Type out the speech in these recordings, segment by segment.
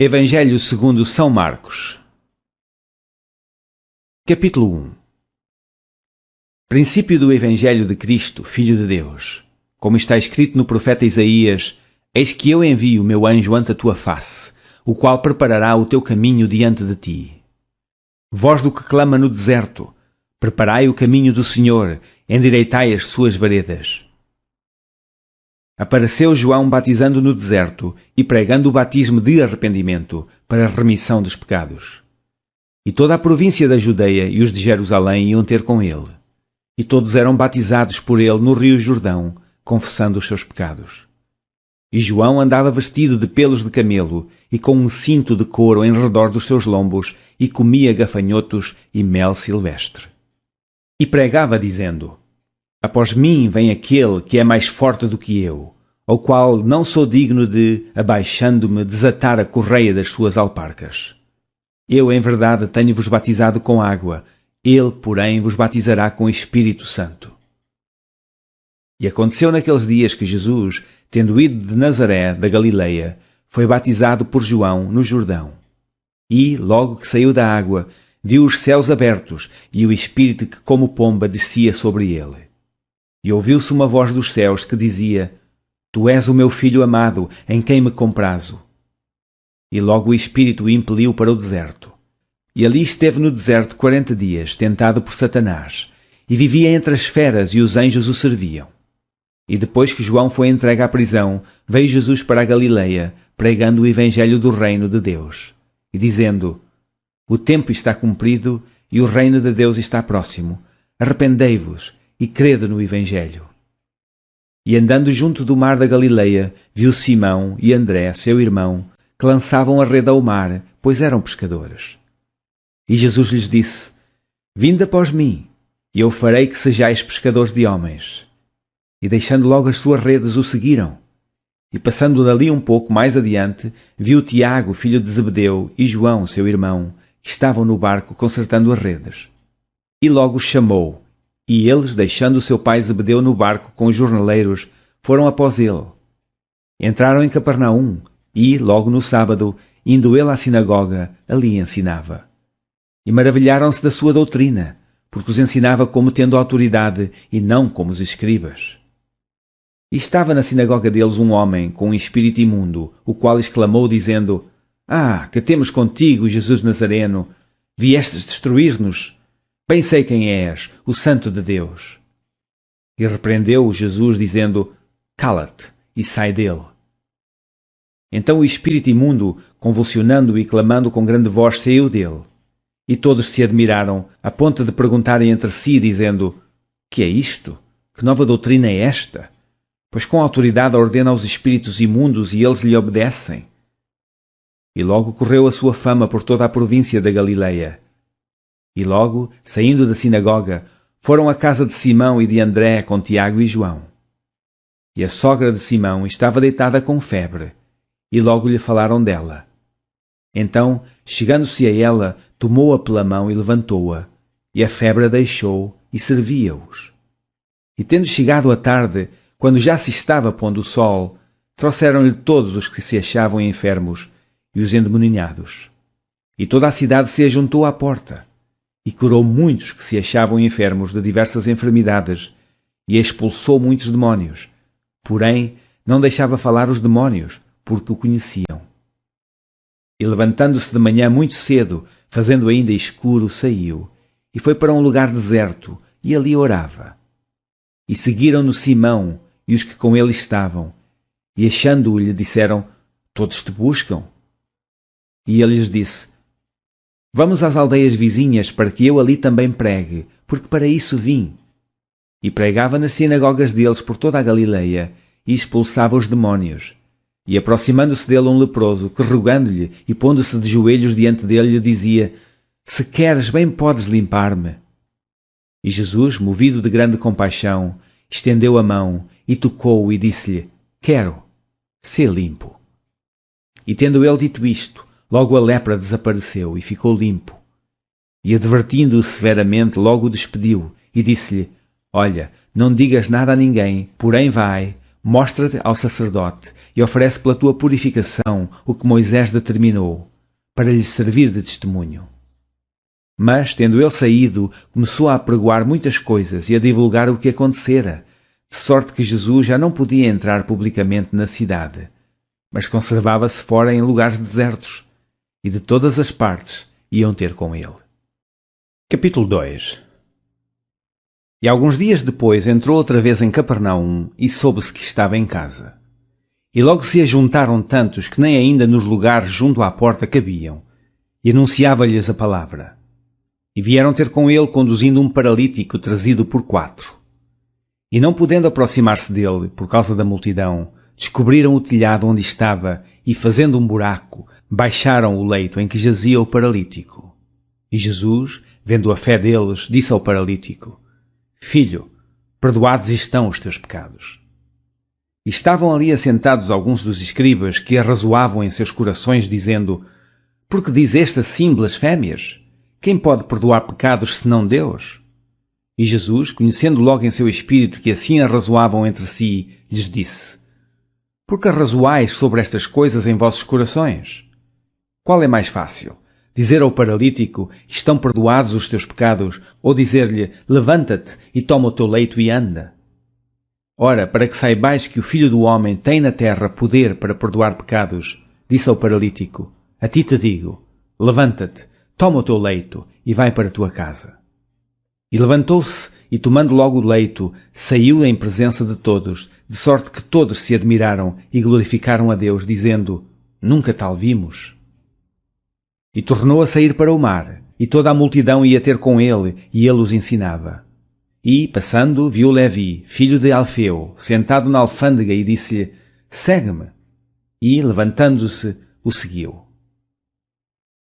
Evangelho segundo São Marcos. Capítulo 1. Princípio do Evangelho de Cristo, Filho de Deus. Como está escrito no profeta Isaías: Eis que eu envio o meu anjo ante a tua face, o qual preparará o teu caminho diante de ti. Voz do que clama no deserto: Preparai o caminho do Senhor, endireitai as suas veredas. Apareceu João batizando no deserto e pregando o batismo de arrependimento para a remissão dos pecados. E toda a província da Judeia e os de Jerusalém iam ter com ele. E todos eram batizados por ele no rio Jordão, confessando os seus pecados. E João andava vestido de pelos de camelo e com um cinto de couro em redor dos seus lombos e comia gafanhotos e mel silvestre. E pregava dizendo: Após mim vem aquele que é mais forte do que eu, ao qual não sou digno de, abaixando-me, desatar a correia das suas alparcas. Eu, em verdade, tenho-vos batizado com água, ele, porém, vos batizará com o Espírito Santo. E aconteceu naqueles dias que Jesus, tendo ido de Nazaré, da Galileia, foi batizado por João no Jordão. E, logo que saiu da água, viu os céus abertos e o Espírito que, como pomba, descia sobre ele. E ouviu-se uma voz dos céus que dizia: Tu és o meu Filho amado, em quem me comprazo. E logo o Espírito o impeliu para o deserto. E ali esteve no deserto 40 dias, tentado por Satanás, e vivia entre as feras e os anjos o serviam. E depois que João foi entregue à prisão, veio Jesus para a Galileia, pregando o Evangelho do reino de Deus, e dizendo: O tempo está cumprido e o reino de Deus está próximo. Arrependei-vos e crede no Evangelho. E andando junto do mar da Galileia, viu Simão e André, seu irmão, que lançavam a rede ao mar, pois eram pescadores. E Jesus lhes disse: Vinde após mim, e eu farei que sejais pescadores de homens. E deixando logo as suas redes, o seguiram. E passando dali um pouco mais adiante, viu Tiago, filho de Zebedeu, e João, seu irmão, que estavam no barco consertando as redes. E logo os chamou. E eles, deixando o seu pai Zebedeu no barco com os jornaleiros, foram após ele. Entraram em Capernaum e, logo no sábado, indo ele à sinagoga, ali ensinava. E maravilharam-se da sua doutrina, porque os ensinava como tendo autoridade e não como os escribas. E estava na sinagoga deles um homem com um espírito imundo, o qual exclamou dizendo: Ah, que temos contigo, Jesus Nazareno! Viestes destruir-nos? Bem sei quem és, o Santo de Deus. E repreendeu-o Jesus, dizendo: Cala-te e sai dele. Então o espírito imundo, convulsionando e clamando com grande voz, saiu dele. E todos se admiraram, a ponto de perguntarem entre si, dizendo: Que é isto? Que nova doutrina é esta? Pois com autoridade ordena aos espíritos imundos e eles lhe obedecem. E logo correu a sua fama por toda a província da Galileia. E logo, saindo da sinagoga, foram à casa de Simão e de André com Tiago e João. E a sogra de Simão estava deitada com febre, e logo lhe falaram dela. Então, chegando-se a ela, tomou-a pela mão e levantou-a, e a febre a deixou, e servia-os. E tendo chegado a tarde, quando já se estava pondo o sol, trouxeram-lhe todos os que se achavam enfermos e os endemoninhados. E toda a cidade se ajuntou à porta. E curou muitos que se achavam enfermos de diversas enfermidades, e expulsou muitos demónios. Porém, não deixava falar os demónios, porque o conheciam. E levantando-se de manhã muito cedo, fazendo ainda escuro, saiu, e foi para um lugar deserto, e ali orava. E seguiram-no Simão e os que com ele estavam, e achando-o lhe disseram: Todos te buscam. E ele lhes disse: Vamos às aldeias vizinhas para que eu ali também pregue, porque para isso vim. E pregava nas sinagogas deles por toda a Galileia, e expulsava os demónios. E aproximando-se dele um leproso, que rogando-lhe e pondo-se de joelhos diante dele, lhe dizia: Se queres, bem podes limpar-me. E Jesus, movido de grande compaixão, estendeu a mão e tocou-o e disse-lhe: Quero, sê limpo. E tendo ele dito isto, logo a lepra desapareceu e ficou limpo. E advertindo-o severamente, logo o despediu e disse-lhe: Olha, não digas nada a ninguém, porém vai, mostra-te ao sacerdote e oferece pela tua purificação o que Moisés determinou, para lhes servir de testemunho. Mas, tendo ele saído, começou a apregoar muitas coisas e a divulgar o que acontecera, de sorte que Jesus já não podia entrar publicamente na cidade, mas conservava-se fora em lugares desertos, e de todas as partes iam ter com ele. Capítulo 2. E alguns dias depois entrou outra vez em Capernaum e soube-se que estava em casa. E logo se ajuntaram tantos que nem ainda nos lugares junto à porta cabiam, e anunciava-lhes a palavra. E vieram ter com ele conduzindo um paralítico trazido por 4. E não podendo aproximar-se dele, por causa da multidão, descobriram o telhado onde estava e, fazendo um buraco, baixaram o leito em que jazia o paralítico. E Jesus, vendo a fé deles, disse ao paralítico: Filho, perdoados estão os teus pecados. E estavam ali assentados alguns dos escribas que arrazoavam em seus corações, dizendo: Por que diz este assim blasfémias? Quem pode perdoar pecados senão Deus? E Jesus, conhecendo logo em seu espírito que assim arrazoavam entre si, lhes disse: Por que arrazoais sobre estas coisas em vossos corações? Qual é mais fácil? Dizer ao paralítico: Estão perdoados os teus pecados, ou dizer-lhe: Levanta-te e toma o teu leito e anda? Ora, para que saibais que o Filho do Homem tem na terra poder para perdoar pecados, disse ao paralítico: A ti te digo, levanta-te, toma o teu leito e vai para a tua casa. E levantou-se e, tomando logo o leito, saiu em presença de todos, de sorte que todos se admiraram e glorificaram a Deus, dizendo: Nunca tal vimos. E tornou a sair para o mar, e toda a multidão ia ter com ele, e ele os ensinava. E, passando, viu Levi, filho de Alfeu, sentado na alfândega, e disse-lhe: Segue-me. E, levantando-se, o seguiu.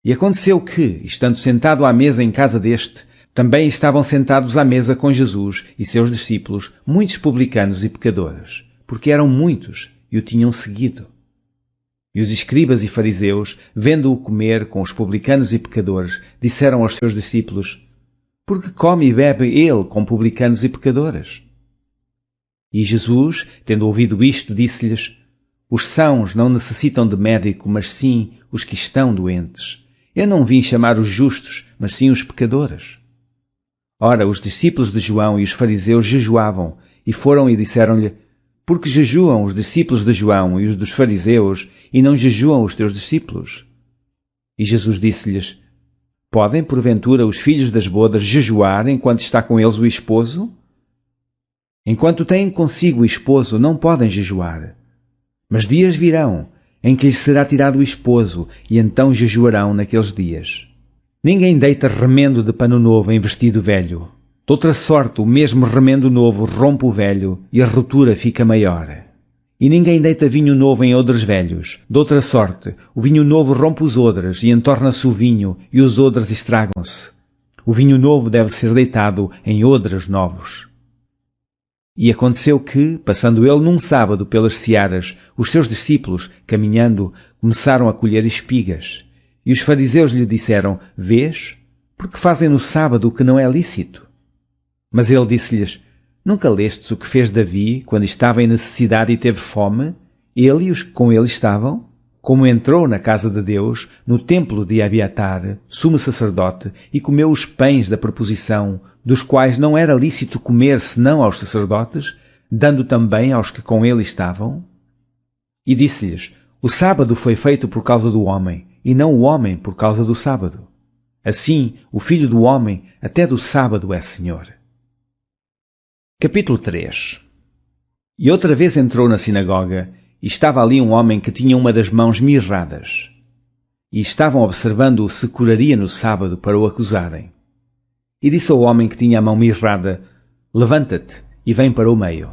E aconteceu que, estando sentado à mesa em casa deste, também estavam sentados à mesa com Jesus e seus discípulos muitos publicanos e pecadores, porque eram muitos e o tinham seguido. E os escribas e fariseus, vendo-o comer com os publicanos e pecadores, disseram aos seus discípulos: Por que come e bebe ele com publicanos e pecadores? E Jesus, tendo ouvido isto, disse-lhes: Os sãos não necessitam de médico, mas sim os que estão doentes. Eu não vim chamar os justos, mas sim os pecadores. Ora, os discípulos de João e os fariseus jejuavam, e foram e disseram-lhe: Por que jejuam os discípulos de João e os dos fariseus, e não jejuam os teus discípulos? E Jesus disse-lhes: Podem, porventura, os filhos das bodas jejuar enquanto está com eles o esposo? Enquanto têm consigo o esposo, não podem jejuar. Mas dias virão, em que lhes será tirado o esposo, e então jejuarão naqueles dias. Ninguém deita remendo de pano novo em vestido velho. De outra sorte, o mesmo remendo novo rompe o velho, e a rotura fica maior. E ninguém deita vinho novo em odres velhos. De outra sorte, o vinho novo rompe os odres, e entorna-se o vinho, e os odres estragam-se. O vinho novo deve ser deitado em odres novos. E aconteceu que, passando ele num sábado pelas searas, os seus discípulos, caminhando, começaram a colher espigas. E os fariseus lhe disseram: Vês? Porque fazem no sábado o que não é lícito? Mas ele disse-lhes: Nunca lestes o que fez Davi, quando estava em necessidade e teve fome, ele e os que com ele estavam? Como entrou na casa de Deus, no templo de Abiatar, sumo sacerdote, e comeu os pães da proposição, dos quais não era lícito comer senão aos sacerdotes, dando também aos que com ele estavam? E disse-lhes: O sábado foi feito por causa do homem, e não o homem por causa do sábado. Assim, o Filho do Homem até do sábado é Senhor. Capítulo 3. E outra vez entrou na sinagoga, e estava ali um homem que tinha uma das mãos mirradas. E estavam observando-o se curaria no sábado para o acusarem. E disse ao homem que tinha a mão mirrada: Levanta-te e vem para o meio.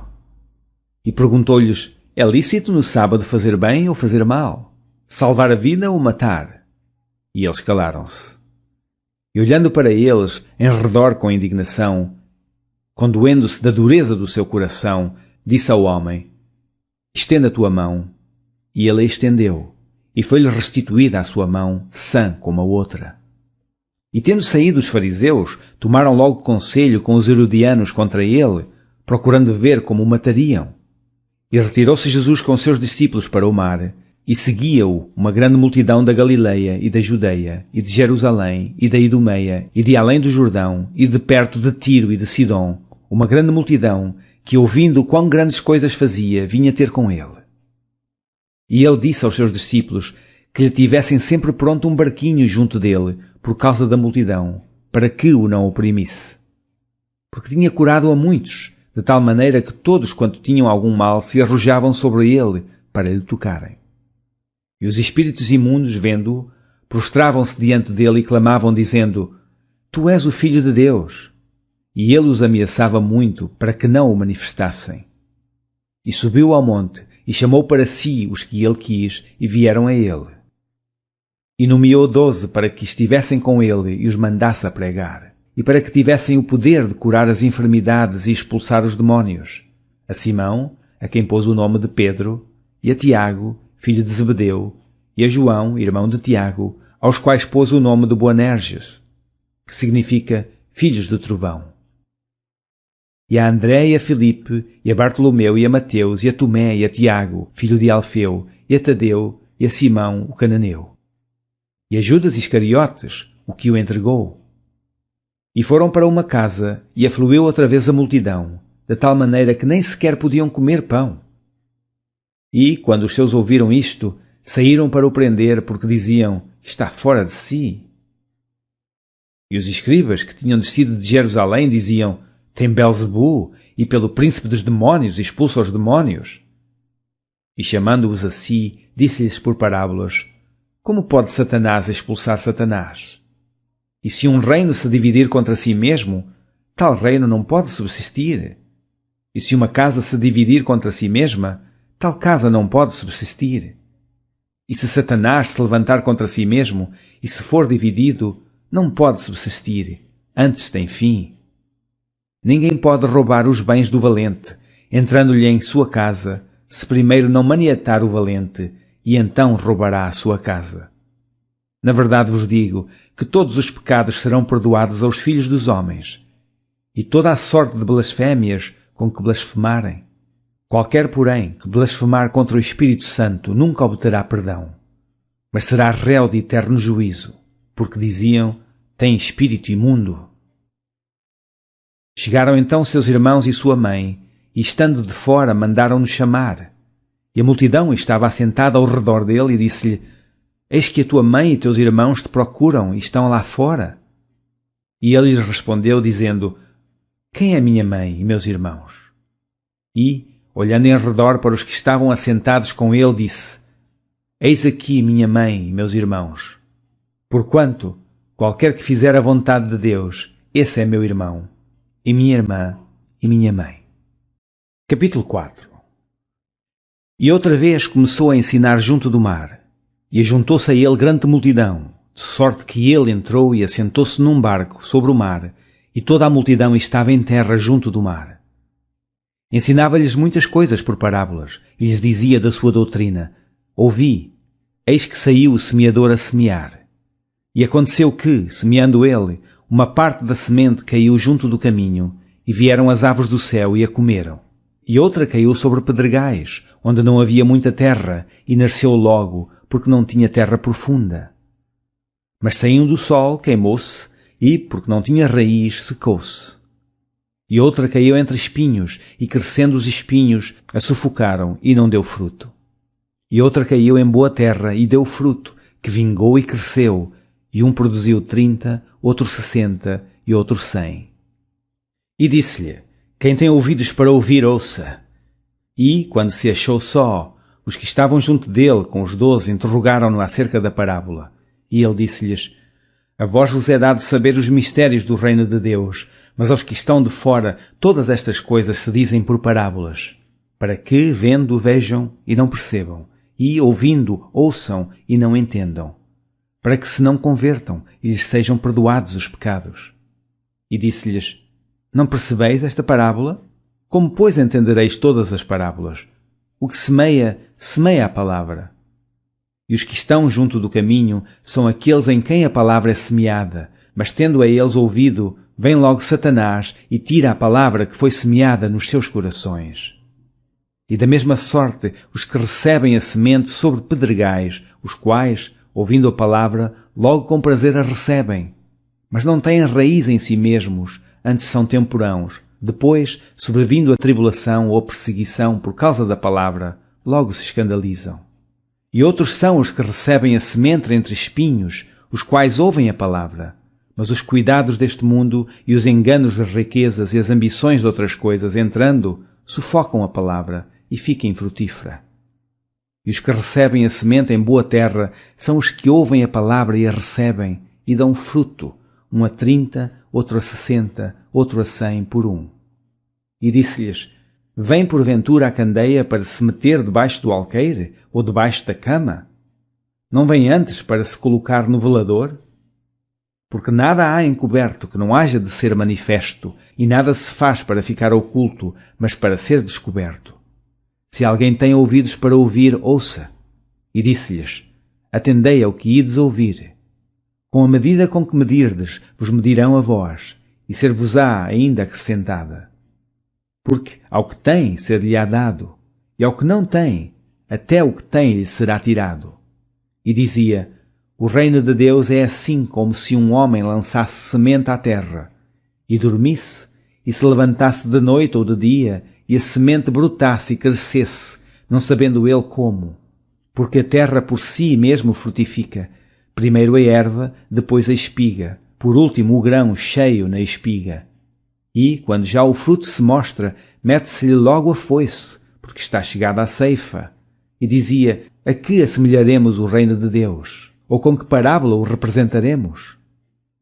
E perguntou-lhes: É lícito no sábado fazer bem ou fazer mal? Salvar a vida ou matar? E eles calaram-se. E olhando para eles, em redor com indignação, condoendo-se da dureza do seu coração, disse ao homem: Estenda a tua mão. E ele a estendeu, e foi-lhe restituída a sua mão, sã como a outra. E tendo saído os fariseus, tomaram logo conselho com os herodianos contra ele, procurando ver como o matariam. E retirou-se Jesus com seus discípulos para o mar, e seguia-o uma grande multidão da Galileia e da Judeia, e de Jerusalém, e da Idumeia, e de além do Jordão, e de perto de Tiro e de Sidom, uma grande multidão, que ouvindo quão grandes coisas fazia, vinha ter com ele. E ele disse aos seus discípulos que lhe tivessem sempre pronto um barquinho junto dele, por causa da multidão, para que o não oprimisse. Porque tinha curado a muitos, de tal maneira que todos quanto tinham algum mal se arrojavam sobre ele para lhe tocarem. E os espíritos imundos, vendo-o, prostravam-se diante dele e clamavam, dizendo: Tu és o Filho de Deus. E ele os ameaçava muito para que não o manifestassem. E subiu ao monte e chamou para si os que ele quis e vieram a ele. E nomeou 12 para que estivessem com ele e os mandasse a pregar, e para que tivessem o poder de curar as enfermidades e expulsar os demónios. A Simão, a quem pôs o nome de Pedro, e a Tiago, filho de Zebedeu, e a João, irmão de Tiago, aos quais pôs o nome de Boanerges, que significa filhos do trovão. E a André e a Filipe, e a Bartolomeu e a Mateus, e a Tomé e a Tiago, filho de Alfeu, e a Tadeu, e a Simão, o cananeu. E a Judas Iscariotes, o que o entregou. E foram para uma casa, e afluiu outra vez a multidão, de tal maneira que nem sequer podiam comer pão. E, quando os seus ouviram isto, saíram para o prender, porque diziam: Está fora de si. E os escribas, que tinham descido de Jerusalém, diziam: Tem Belzebu, e pelo príncipe dos demónios expulsa os demónios. E chamando-os a si, disse-lhes por parábolas: Como pode Satanás expulsar Satanás? E se um reino se dividir contra si mesmo, tal reino não pode subsistir. E se uma casa se dividir contra si mesma, tal casa não pode subsistir. E se Satanás se levantar contra si mesmo, e se for dividido, não pode subsistir, antes tem fim. Ninguém pode roubar os bens do valente, entrando-lhe em sua casa, se primeiro não maniatar o valente, e então roubará a sua casa. Na verdade vos digo que todos os pecados serão perdoados aos filhos dos homens, e toda a sorte de blasfémias com que blasfemarem. Qualquer, porém, que blasfemar contra o Espírito Santo nunca obterá perdão, mas será réu de eterno juízo, porque diziam: tem espírito imundo. Chegaram então seus irmãos e sua mãe, e estando de fora mandaram-no chamar. E a multidão estava assentada ao redor dele e disse-lhe: Eis que a tua mãe e teus irmãos te procuram e estão lá fora. E ele lhes respondeu, dizendo: Quem é minha mãe e meus irmãos? E, olhando em redor para os que estavam assentados com ele, disse: Eis aqui minha mãe e meus irmãos. Porquanto, qualquer que fizer a vontade de Deus, esse é meu irmão, e minha irmã e minha mãe. Capítulo 4. E outra vez começou a ensinar junto do mar, e ajuntou-se a ele grande multidão, de sorte que ele entrou e assentou-se num barco sobre o mar, e toda a multidão estava em terra junto do mar. Ensinava-lhes muitas coisas por parábolas, e lhes dizia da sua doutrina: Ouvi, eis que saiu o semeador a semear. E aconteceu que, semeando ele, uma parte da semente caiu junto do caminho, e vieram as aves do céu e a comeram. E outra caiu sobre pedregais, onde não havia muita terra, e nasceu logo, porque não tinha terra profunda. Mas saindo do sol, queimou-se, e, porque não tinha raiz, secou-se. E outra caiu entre espinhos, e crescendo os espinhos, a sufocaram, e não deu fruto. E outra caiu em boa terra, e deu fruto, que vingou e cresceu, e um produziu 30, outro 60, e outro 100. E disse-lhe: Quem tem ouvidos para ouvir, ouça. E, quando se achou só, os que estavam junto dele, com os 12, interrogaram-no acerca da parábola. E ele disse-lhes: A vós vos é dado saber os mistérios do reino de Deus, mas aos que estão de fora, todas estas coisas se dizem por parábolas, para que, vendo, vejam e não percebam, e, ouvindo, ouçam e não entendam, para que se não convertam e lhes sejam perdoados os pecados. E disse-lhes: Não percebeis esta parábola? Como, pois, entendereis todas as parábolas? O que semeia, semeia a palavra. E os que estão junto do caminho são aqueles em quem a palavra é semeada, mas tendo a eles ouvido, vem logo Satanás e tira a palavra que foi semeada nos seus corações. E da mesma sorte os que recebem a semente sobre pedregais, os quais, ouvindo a palavra, logo com prazer a recebem, mas não têm raiz em si mesmos, antes são temporãos. Depois, sobrevindo a tribulação ou perseguição por causa da palavra, logo se escandalizam. E outros são os que recebem a semente entre espinhos, os quais ouvem a palavra, mas os cuidados deste mundo e os enganos das riquezas e as ambições de outras coisas, entrando, sufocam a palavra e fica infrutífera. E os que recebem a semente em boa terra são os que ouvem a palavra e a recebem, e dão fruto, um a 30, outro a 60, outro a 100 por um. E disse-lhes: Vem porventura a candeia para se meter debaixo do alqueire, ou debaixo da cama? Não vem antes para se colocar no velador? Porque nada há encoberto que não haja de ser manifesto, e nada se faz para ficar oculto, mas para ser descoberto. Se alguém tem ouvidos para ouvir, ouça. E disse-lhes: Atendei ao que ides ouvir. Com a medida com que medirdes, vos medirão a vós, e ser-vos-á ainda acrescentada. Porque ao que tem, ser-lhe-á dado, e ao que não tem, até o que tem lhe será tirado. E dizia: O reino de Deus é assim como se um homem lançasse semente à terra, e dormisse, e se levantasse de noite ou de dia, e a semente brotasse e crescesse, não sabendo ele como. Porque a terra por si mesmo frutifica, primeiro a erva, depois a espiga, por último o grão cheio na espiga. E, quando já o fruto se mostra, mete-se-lhe logo a foice, porque está chegada a ceifa. E dizia: A que assemelharemos o reino de Deus? Ou com que parábola o representaremos?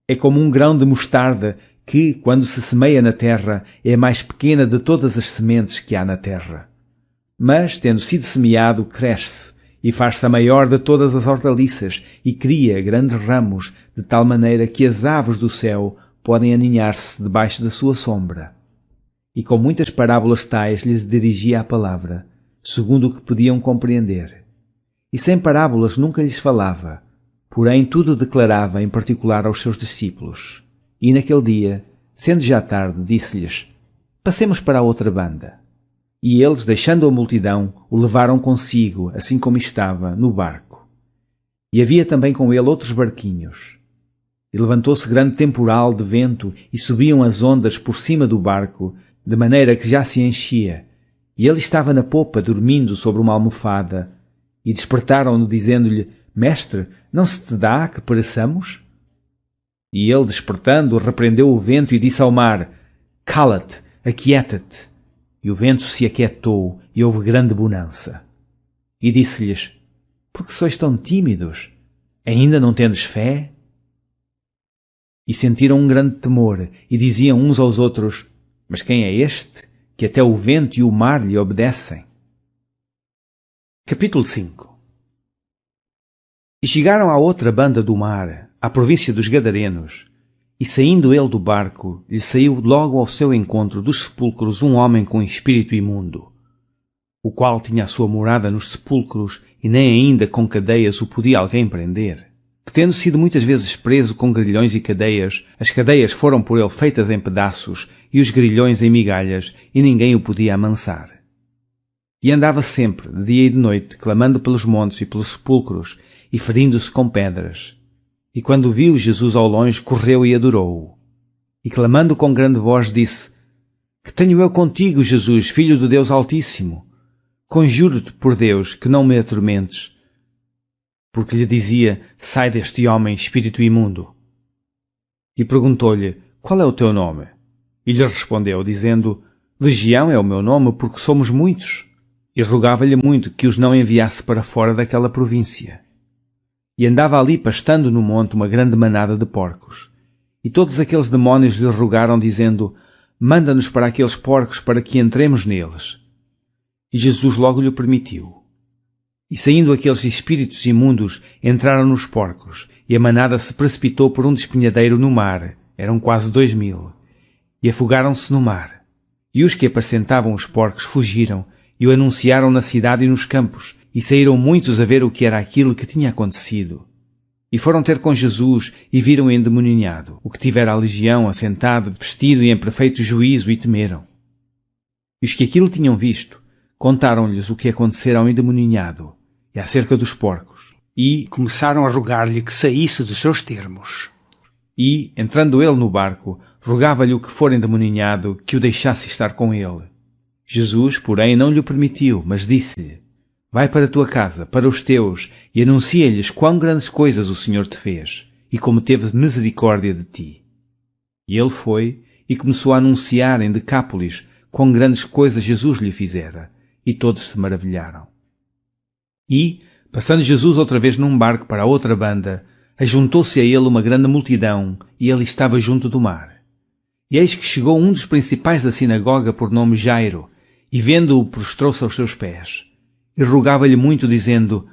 É como um grão de mostarda que, quando se semeia na terra, é a mais pequena de todas as sementes que há na terra. Mas, tendo sido semeado, cresce, e faz-se a maior de todas as hortaliças, e cria grandes ramos, de tal maneira que as aves do céu podem aninhar-se debaixo da sua sombra. E com muitas parábolas tais lhes dirigia a palavra, segundo o que podiam compreender. E sem parábolas nunca lhes falava, porém tudo declarava em particular aos seus discípulos. E naquele dia, sendo já tarde, disse-lhes: Passemos para a outra banda. E eles, deixando a multidão, o levaram consigo, assim como estava, no barco. E havia também com ele outros barquinhos. E levantou-se grande temporal de vento, e subiam as ondas por cima do barco, de maneira que já se enchia. E ele estava na popa, dormindo sobre uma almofada. E despertaram-no, dizendo-lhe: Mestre, não se te dá que pereçamos? E ele, despertando, repreendeu o vento e disse ao mar: Cala-te, aquieta-te. E o vento se aquietou, e houve grande bonança. E disse-lhes: Por que sois tão tímidos? Ainda não tendes fé? E sentiram um grande temor, e diziam uns aos outros: Mas quem é este, que até o vento e o mar lhe obedecem? Capítulo 5. E chegaram à outra banda do mar, à província dos Gadarenos, e saindo ele do barco, lhe saiu logo ao seu encontro dos sepulcros um homem com espírito imundo, o qual tinha a sua morada nos sepulcros, e nem ainda com cadeias o podia alguém prender. Que tendo sido muitas vezes preso com grilhões e cadeias, as cadeias foram por ele feitas em pedaços, e os grilhões em migalhas, e ninguém o podia amansar. E andava sempre, de dia e de noite, clamando pelos montes e pelos sepulcros, e ferindo-se com pedras. E quando viu Jesus ao longe, correu e adorou-o. E clamando com grande voz, disse: Que tenho eu contigo, Jesus, Filho do Deus Altíssimo? Conjuro-te por Deus que não me atormentes. Porque lhe dizia: Sai deste homem, espírito imundo. E perguntou-lhe: Qual é o teu nome? E lhe respondeu, dizendo: Legião é o meu nome, porque somos muitos. E rogava-lhe muito que os não enviasse para fora daquela província. E andava ali pastando no monte uma grande manada de porcos. E todos aqueles demónios lhe rogaram, dizendo: Manda-nos para aqueles porcos para que entremos neles. E Jesus logo lhe permitiu. E saindo aqueles espíritos imundos, entraram nos porcos, e a manada se precipitou por um despenhadeiro no mar, eram quase 2000, e afogaram-se no mar. E os que apacentavam os porcos fugiram, e o anunciaram na cidade e nos campos, e saíram muitos a ver o que era aquilo que tinha acontecido. E foram ter com Jesus, e viram endemoninhado, o que tivera a legião, assentado, vestido e em perfeito juízo, e temeram. E os que aquilo tinham visto, contaram-lhes o que acontecera ao endemoninhado e acerca dos porcos. E começaram a rogar-lhe que saísse dos seus termos. E, entrando ele no barco, rogava-lhe o que for endemoninhado que o deixasse estar com ele. Jesus, porém, não lhe permitiu, mas disse-lhe: Vai para a tua casa, para os teus, e anuncia-lhes quão grandes coisas o Senhor te fez, e como teve misericórdia de ti. E ele foi, e começou a anunciar em Decápolis quão grandes coisas Jesus lhe fizera, e todos se maravilharam. E, passando Jesus outra vez num barco para a outra banda, ajuntou-se a ele uma grande multidão, e ele estava junto do mar. E eis que chegou um dos principais da sinagoga por nome Jairo, e vendo-o prostrou-se aos seus pés. E rogava-lhe muito, dizendo: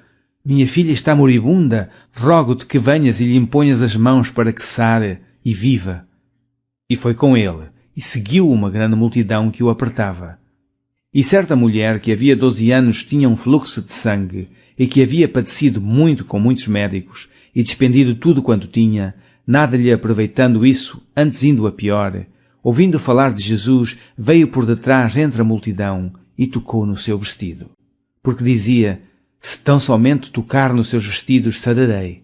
Minha filha está moribunda, rogo-te que venhas e lhe imponhas as mãos para que sare e viva. E foi com ele, e seguiu uma grande multidão que o apertava. E certa mulher que havia 12 anos tinha um fluxo de sangue, e que havia padecido muito com muitos médicos, e despendido tudo quanto tinha, nada lhe aproveitando isso, antes indo a pior, ouvindo falar de Jesus, veio por detrás entre a multidão e tocou no seu vestido. Porque dizia: Se tão somente tocar nos seus vestidos, sararei.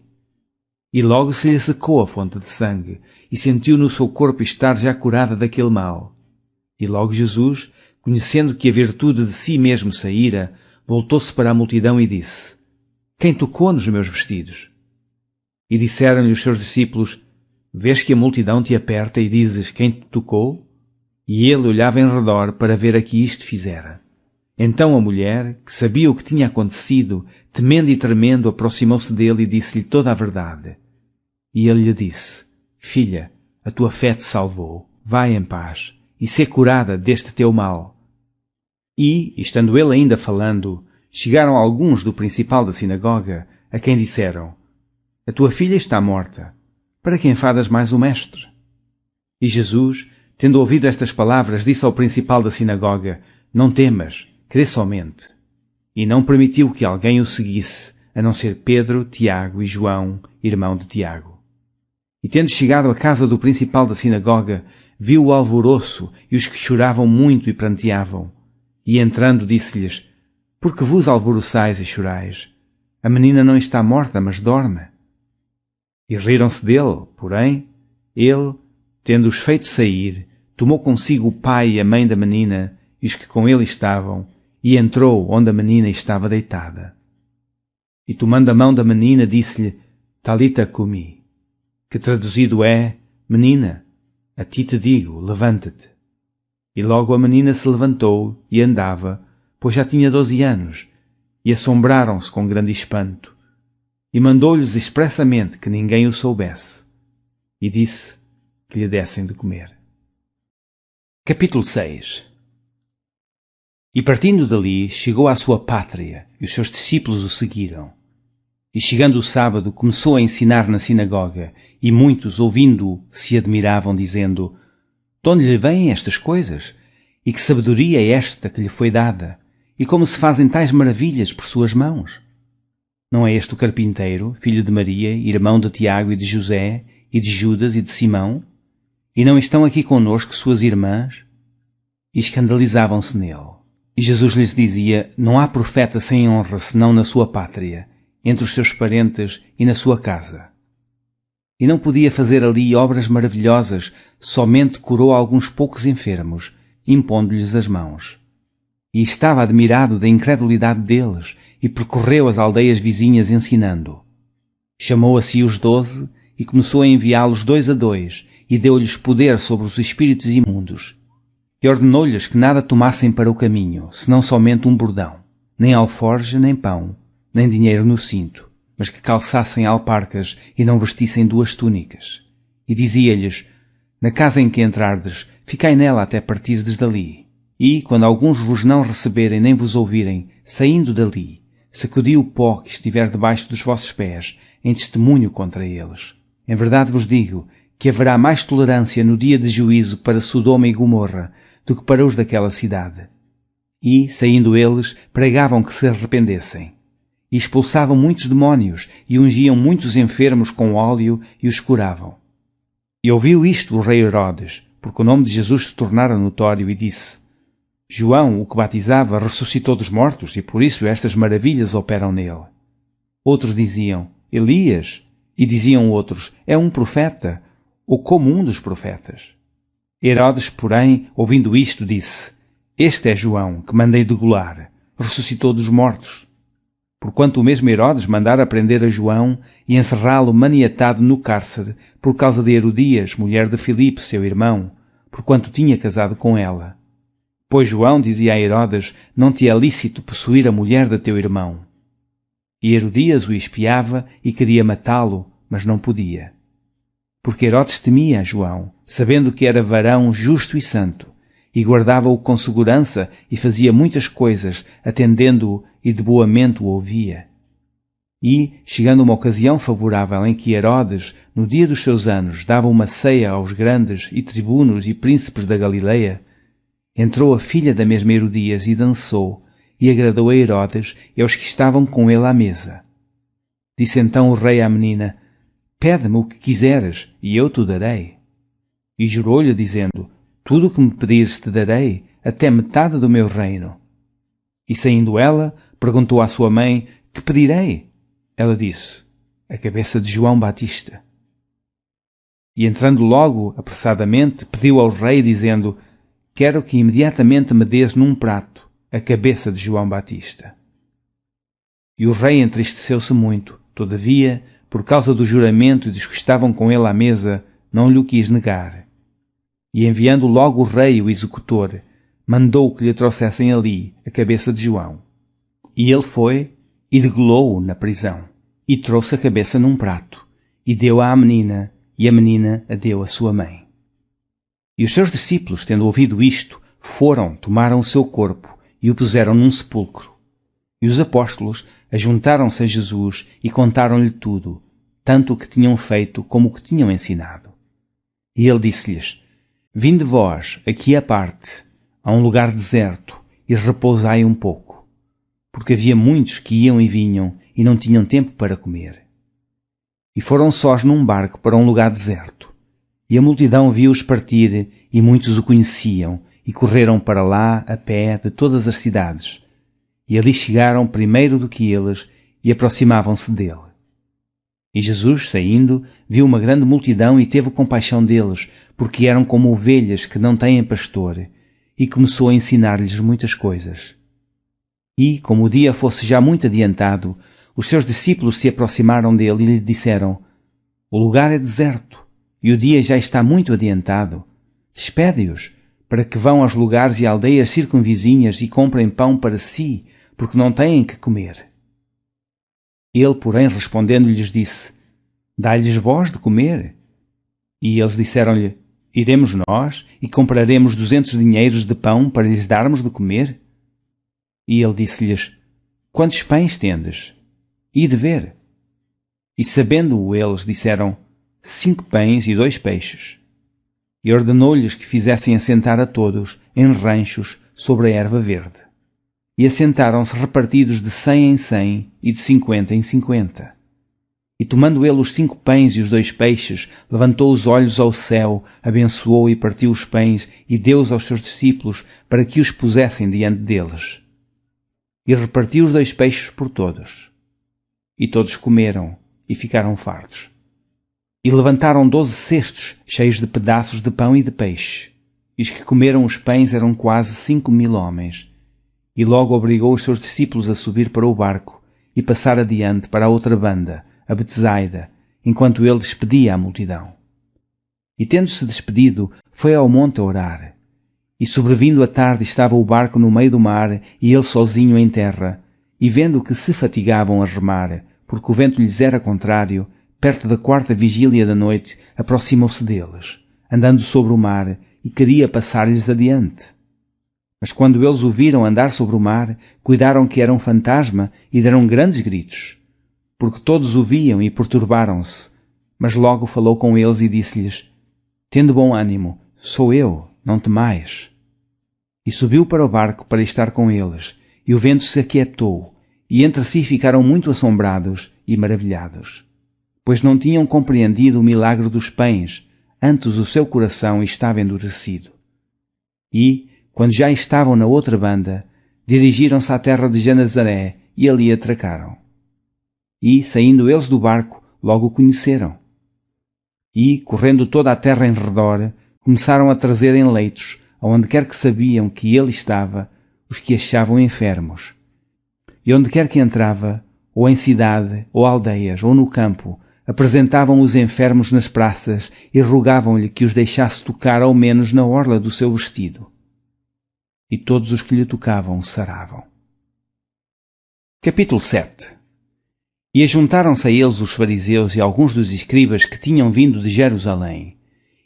E logo se lhe secou a fonte de sangue, e sentiu no seu corpo estar já curada daquele mal. E logo Jesus, conhecendo que a virtude de si mesmo saíra, voltou-se para a multidão e disse: Quem tocou nos meus vestidos? E disseram-lhe os seus discípulos: Vês que a multidão te aperta e dizes: Quem te tocou? E ele olhava em redor para ver a que isto fizera. Então a mulher, que sabia o que tinha acontecido, temendo e tremendo, aproximou-se dele e disse-lhe toda a verdade. E ele lhe disse: Filha, a tua fé te salvou. Vai em paz e sê curada deste teu mal. E, estando ele ainda falando, chegaram alguns do principal da sinagoga, a quem disseram: A tua filha está morta. Para que enfadas mais o mestre? E Jesus, tendo ouvido estas palavras, disse ao principal da sinagoga: Não temas, crê somente. E não permitiu que alguém o seguisse, a não ser Pedro, Tiago e João, irmão de Tiago. E tendo chegado à casa do principal da sinagoga, viu o alvoroço e os que choravam muito e pranteavam. E entrando disse-lhes: Por que vos alvoroçais e chorais? A menina não está morta, mas dorme. E riram-se dele, porém, ele, tendo-os feito sair, tomou consigo o pai e a mãe da menina e os que com ele estavam, e entrou onde a menina estava deitada. E tomando a mão da menina, disse-lhe: Talita cumi, que traduzido é: Menina, a ti te digo, levanta-te. E logo a menina se levantou e andava, pois já tinha 12 anos, e assombraram-se com grande espanto. E mandou-lhes expressamente que ninguém o soubesse, e disse que lhe dessem de comer. Capítulo 6. E partindo dali, chegou à sua pátria, e os seus discípulos o seguiram. E chegando o sábado, começou a ensinar na sinagoga, e muitos, ouvindo-o, se admiravam, dizendo: De onde lhe vêm estas coisas? E que sabedoria é esta que lhe foi dada? E como se fazem tais maravilhas por suas mãos? Não é este o carpinteiro, filho de Maria, irmão de Tiago e de José, e de Judas e de Simão? E não estão aqui conosco suas irmãs? E escandalizavam-se nele. E Jesus lhes dizia: Não há profeta sem honra senão na sua pátria, entre os seus parentes e na sua casa. E não podia fazer ali obras maravilhosas, somente curou alguns poucos enfermos, impondo-lhes as mãos. E estava admirado da incredulidade deles, e percorreu as aldeias vizinhas ensinando. Chamou a si os 12, e começou a enviá-los 2 a 2, e deu-lhes poder sobre os espíritos imundos. E ordenou-lhes que nada tomassem para o caminho, senão somente um bordão, nem alforje, nem pão, nem dinheiro no cinto, mas que calçassem alparcas e não vestissem 2 túnicas. E dizia-lhes: Na casa em que entrardes, ficai nela até partirdes dali. E, quando alguns vos não receberem nem vos ouvirem, saindo dali, sacudi o pó que estiver debaixo dos vossos pés, em testemunho contra eles. Em verdade vos digo que haverá mais tolerância no dia de juízo para Sodoma e Gomorra do que para os daquela cidade. E, saindo eles, pregavam que se arrependessem. E expulsavam muitos demónios, e ungiam muitos enfermos com óleo, e os curavam. E ouviu isto o rei Herodes, porque o nome de Jesus se tornara notório, e disse: João, o que batizava, ressuscitou dos mortos e por isso estas maravilhas operam nele. Outros diziam, Elias, e diziam outros, é um profeta, ou como um dos profetas. Herodes, porém, ouvindo isto, disse, este é João, que mandei degolar, ressuscitou dos mortos. Porquanto o mesmo Herodes mandara prender a João e encerrá-lo maniatado no cárcere por causa de Herodias, mulher de Filipe, seu irmão, porquanto tinha casado com ela. Pois João dizia a Herodes, não te é lícito possuir a mulher de teu irmão. E Herodias o espiava e queria matá-lo, mas não podia. Porque Herodes temia a João, sabendo que era varão justo e santo, e guardava-o com segurança e fazia muitas coisas, atendendo-o e de boa mente o ouvia. E, chegando uma ocasião favorável em que Herodes, no dia dos seus anos, dava uma ceia aos grandes e tribunos e príncipes da Galileia, entrou a filha da mesma Herodias e dançou, e agradou a Herodes e aos que estavam com ele à mesa. Disse então o rei à menina, pede-me o que quiseres, e eu te darei. E jurou-lhe, dizendo, tudo o que me pedires te darei, até metade do meu reino. E saindo ela, perguntou à sua mãe, que pedirei? Ela disse, a cabeça de João Batista. E entrando logo, apressadamente, pediu ao rei, dizendo, quero que imediatamente me dês num prato a cabeça de João Batista. E o rei entristeceu-se muito, todavia, por causa do juramento e dos que estavam com ele à mesa, não lhe o quis negar. E enviando logo o rei o executor, mandou que lhe trouxessem ali a cabeça de João. E ele foi e degolou-o na prisão, e trouxe a cabeça num prato, e deu-a à menina, e a menina a deu à sua mãe. E os seus discípulos, tendo ouvido isto, foram, tomaram o seu corpo, e o puseram num sepulcro. E os apóstolos ajuntaram-se a Jesus e contaram-lhe tudo, tanto o que tinham feito como o que tinham ensinado. E ele disse-lhes, vinde vós, aqui à parte, a um lugar deserto, e repousai um pouco, porque havia muitos que iam e vinham, e não tinham tempo para comer. E foram sós num barco para um lugar deserto. E a multidão viu-os partir, e muitos o conheciam, e correram para lá a pé de todas as cidades. E ali chegaram primeiro do que eles, e aproximavam-se dele. E Jesus, saindo, viu uma grande multidão e teve compaixão deles, porque eram como ovelhas que não têm pastor, e começou a ensinar-lhes muitas coisas. E, como o dia fosse já muito adiantado, os seus discípulos se aproximaram dele e lhe disseram, o lugar é deserto, e o dia já está muito adiantado. Despede-os, para que vão aos lugares e aldeias circunvizinhas e comprem pão para si, porque não têm que comer. Ele, porém, respondendo, lhes disse, dai-lhes vós de comer. E eles disseram-lhe, iremos nós e compraremos 200 dinheiros de pão para lhes darmos de comer? E ele disse-lhes, quantos pães tendes? E de ver. E sabendo-o eles, disseram, 5 pães e 2 peixes. E ordenou-lhes que fizessem assentar a todos, em ranchos, sobre a erva verde. E assentaram-se repartidos de 100 em 100 e de 50 em 50. E tomando ele os 5 pães e os 2 peixes, levantou os olhos ao céu, abençoou e partiu os pães e deu-os aos seus discípulos para que os pusessem diante deles. E repartiu os 2 peixes por todos. E todos comeram e ficaram fartos. E levantaram 12 cestos cheios de pedaços de pão e de peixe. E os que comeram os pães eram quase 5.000 homens. E logo obrigou os seus discípulos a subir para o barco e passar adiante para a outra banda, a Betsaida, enquanto ele despedia a multidão. E tendo-se despedido, foi ao monte a orar. E sobrevindo a tarde estava o barco no meio do mar e ele sozinho em terra. E vendo que se fatigavam a remar, porque o vento lhes era contrário, perto da 4ª vigília da noite, aproximou-se deles, andando sobre o mar, e queria passar-lhes adiante. Mas quando eles o viram andar sobre o mar, cuidaram que era um fantasma e deram grandes gritos, porque todos o viam e perturbaram-se. Mas logo falou com eles e disse-lhes, tende bom ânimo, sou eu, não temais. E subiu para o barco para estar com eles, e o vento se aquietou, e entre si ficaram muito assombrados e maravilhados, pois não tinham compreendido o milagre dos pães, antes o seu coração estava endurecido. E, quando já estavam na outra banda, dirigiram-se à terra de Genezaré e ali atracaram. E, saindo eles do barco, logo o conheceram. E, correndo toda a terra em redor, começaram a trazer em leitos, aonde quer que sabiam que ele estava, os que achavam enfermos. E onde quer que entrava, ou em cidade, ou aldeias, ou no campo, apresentavam os enfermos nas praças e rogavam-lhe que os deixasse tocar ao menos na orla do seu vestido. E todos os que lhe tocavam saravam. Capítulo 7. E ajuntaram-se a eles os fariseus e alguns dos escribas que tinham vindo de Jerusalém,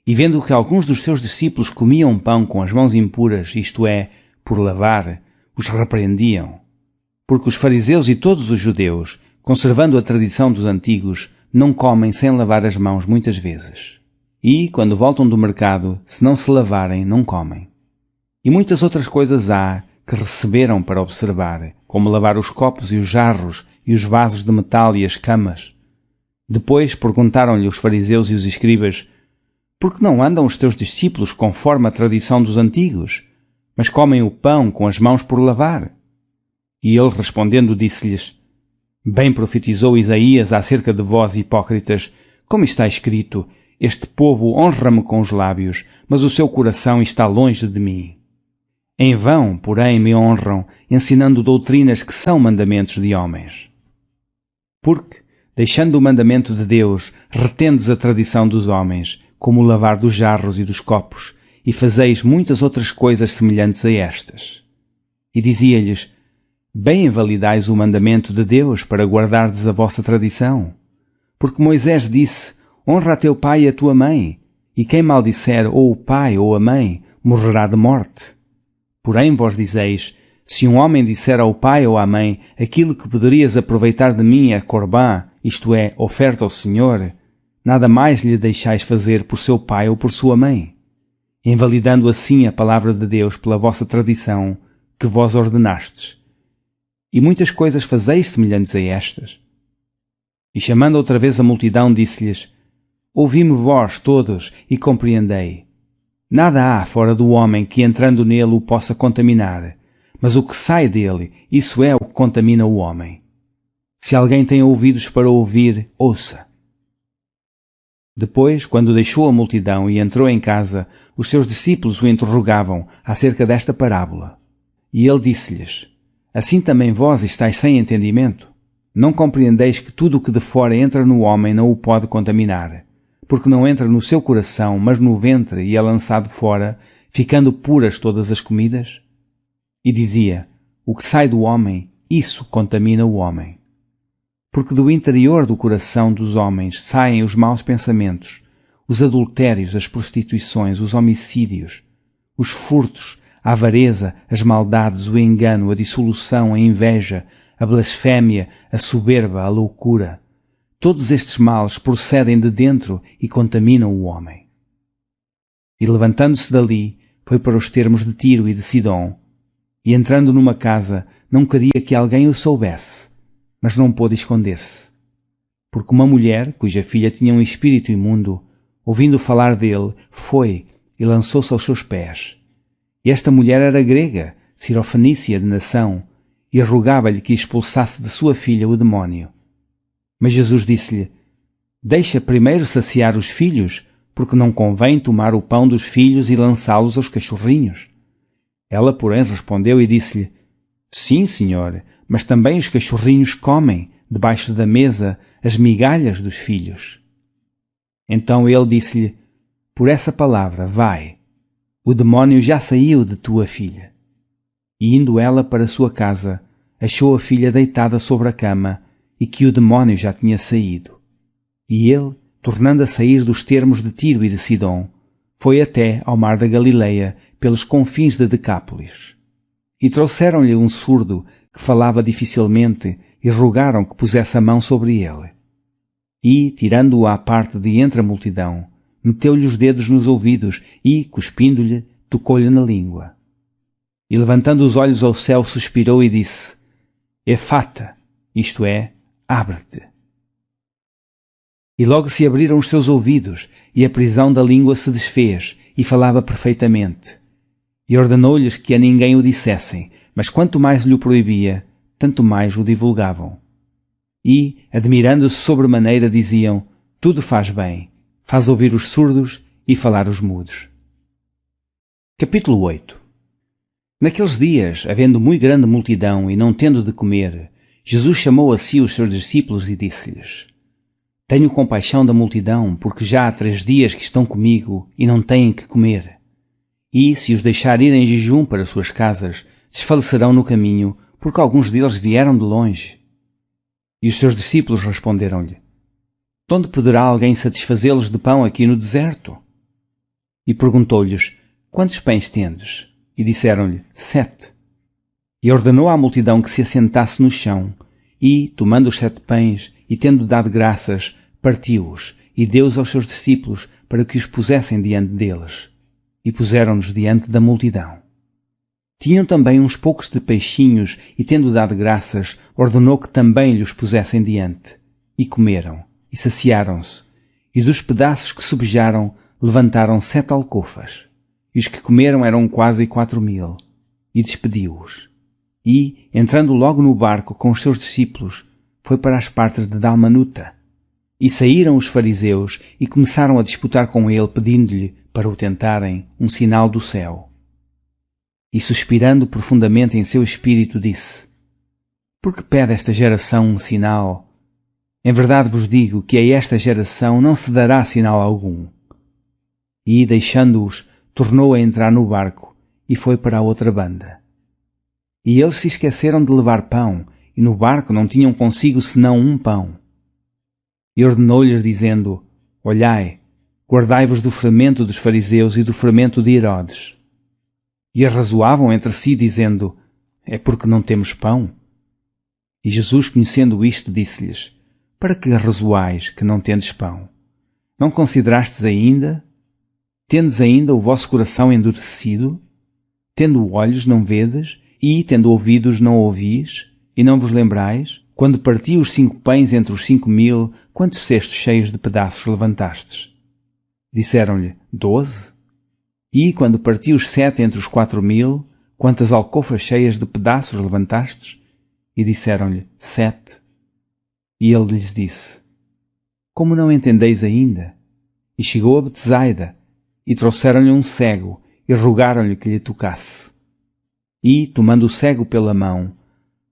e vendo que alguns dos seus discípulos comiam pão com as mãos impuras, isto é, por lavar, os repreendiam. Porque os fariseus e todos os judeus, conservando a tradição dos antigos, não comem sem lavar as mãos muitas vezes. E, quando voltam do mercado, se não se lavarem, não comem. E muitas outras coisas há que receberam para observar, como lavar os copos e os jarros e os vasos de metal e as camas. Depois perguntaram-lhe os fariseus e os escribas: por que não andam os teus discípulos conforme a tradição dos antigos, mas comem o pão com as mãos por lavar? E ele respondendo disse-lhes: bem profetizou Isaías acerca de vós, hipócritas, como está escrito: este povo honra-me com os lábios, mas o seu coração está longe de mim. Em vão, porém, me honram, ensinando doutrinas que são mandamentos de homens. Porque, deixando o mandamento de Deus, retendes a tradição dos homens, como o lavar dos jarros e dos copos, e fazeis muitas outras coisas semelhantes a estas. E dizia-lhes: bem invalidais o mandamento de Deus para guardardes a vossa tradição. Porque Moisés disse: honra a teu pai e a tua mãe, e quem maldisser ou o pai ou a mãe, morrerá de morte. Porém vós dizeis: se um homem disser ao pai ou à mãe: aquilo que poderias aproveitar de mim é corbã, isto é, oferta ao Senhor, nada mais lhe deixais fazer por seu pai ou por sua mãe, invalidando assim a palavra de Deus pela vossa tradição, que vós ordenastes. E muitas coisas fazeis semelhantes a estas. E chamando outra vez a multidão, disse-lhes: ouvi-me vós todos e compreendei. Nada há fora do homem que entrando nele o possa contaminar, mas o que sai dele, isso é o que contamina o homem. Se alguém tem ouvidos para ouvir, ouça. Depois, quando deixou a multidão e entrou em casa, os seus discípulos o interrogavam acerca desta parábola. E ele disse-lhes: assim também vós estáis sem entendimento? Não compreendeis que tudo o que de fora entra no homem não o pode contaminar, porque não entra no seu coração, mas no ventre e é lançado fora, ficando puras todas as comidas? E dizia: o que sai do homem, isso contamina o homem. Porque do interior do coração dos homens saem os maus pensamentos, os adultérios, as prostituições, os homicídios, os furtos, a avareza, as maldades, o engano, a dissolução, a inveja, a blasfémia, a soberba, a loucura. Todos estes males procedem de dentro e contaminam o homem. E levantando-se dali, foi para os termos de Tiro e de Sidom, e entrando numa casa, não queria que alguém o soubesse, mas não pôde esconder-se. Porque uma mulher, cuja filha tinha um espírito imundo, ouvindo falar dele, foi e lançou-se aos seus pés. E esta mulher era grega, cirofenícia de nação, e rogava-lhe que expulsasse de sua filha o demónio. Mas Jesus disse-lhe: deixa primeiro saciar os filhos, porque não convém tomar o pão dos filhos e lançá-los aos cachorrinhos. Ela, porém, respondeu e disse-lhe: sim, senhor, mas também os cachorrinhos comem, debaixo da mesa, as migalhas dos filhos. Então ele disse-lhe: por essa palavra, vai, o demónio já saiu de tua filha. E indo ela para sua casa, achou a filha deitada sobre a cama, e que o demónio já tinha saído. E ele, tornando a sair dos termos de Tiro e de Sidom, foi até ao mar da Galileia, pelos confins de Decápolis. E trouxeram-lhe um surdo, que falava dificilmente, e rogaram que pusesse a mão sobre ele. E, tirando-o à parte de entre a multidão, meteu-lhe os dedos nos ouvidos e, cuspindo-lhe, tocou-lhe na língua. E levantando os olhos ao céu, suspirou e disse: Efata, isto é, abre-te. E logo se abriram os seus ouvidos, e a prisão da língua se desfez, e falava perfeitamente. E ordenou-lhes que a ninguém o dissessem, mas quanto mais lhe o proibia, tanto mais o divulgavam. E, admirando-se sobremaneira, diziam: tudo faz bem, faz ouvir os surdos e falar os mudos. Capítulo 8. Naqueles dias, havendo muito grande multidão e não tendo de comer, Jesus chamou a si os seus discípulos e disse-lhes: tenho compaixão da multidão, porque já há 3 dias que estão comigo e não têm que comer. E, se os deixar ir em jejum para suas casas, desfalecerão no caminho, porque alguns deles vieram de longe. E os seus discípulos responderam-lhe: de onde poderá alguém satisfazê-los de pão aqui no deserto? E perguntou-lhes: quantos pães tendes? E disseram-lhe: 7. E ordenou à multidão que se assentasse no chão, e, tomando os 7 pães, e tendo dado graças, partiu-os, e deu-os aos seus discípulos, para que os pusessem diante deles. E puseram-nos diante da multidão. Tinham também uns poucos de peixinhos, e tendo dado graças, ordenou que também lhes pusessem diante. E comeram, e saciaram-se, e dos pedaços que sobejaram, levantaram 7 alcofas. E os que comeram eram quase 4.000, e despediu-os. E, entrando logo no barco com os seus discípulos, foi para as partes de Dalmanuta. E saíram os fariseus e começaram a disputar com ele, pedindo-lhe, para o tentarem, um sinal do céu. E suspirando profundamente em seu espírito, disse: por que pede esta geração um sinal? Em verdade vos digo que a esta geração não se dará sinal algum. E, deixando-os, tornou a entrar no barco e foi para a outra banda. E eles se esqueceram de levar pão, e no barco não tinham consigo senão um pão. E ordenou-lhes, dizendo: olhai, guardai-vos do fermento dos fariseus e do fermento de Herodes. E arrazoavam entre si, dizendo: é porque não temos pão? E Jesus, conhecendo isto, disse-lhes: para que arrazoais que não tendes pão? Não considerastes ainda? Tendes ainda o vosso coração endurecido? Tendo olhos, não vedes? E, tendo ouvidos, não ouvis? E não vos lembrais? Quando parti os 5 pães entre os 5.000, quantos cestos cheios de pedaços levantastes? Disseram-lhe: 12. E, quando parti os 7 entre os 4.000, quantas alcofas cheias de pedaços levantastes? E disseram-lhe: 7. E ele lhes disse: como não entendeis ainda? E chegou a Betsaida, e trouxeram-lhe um cego, e rogaram-lhe que lhe tocasse. E, tomando o cego pela mão,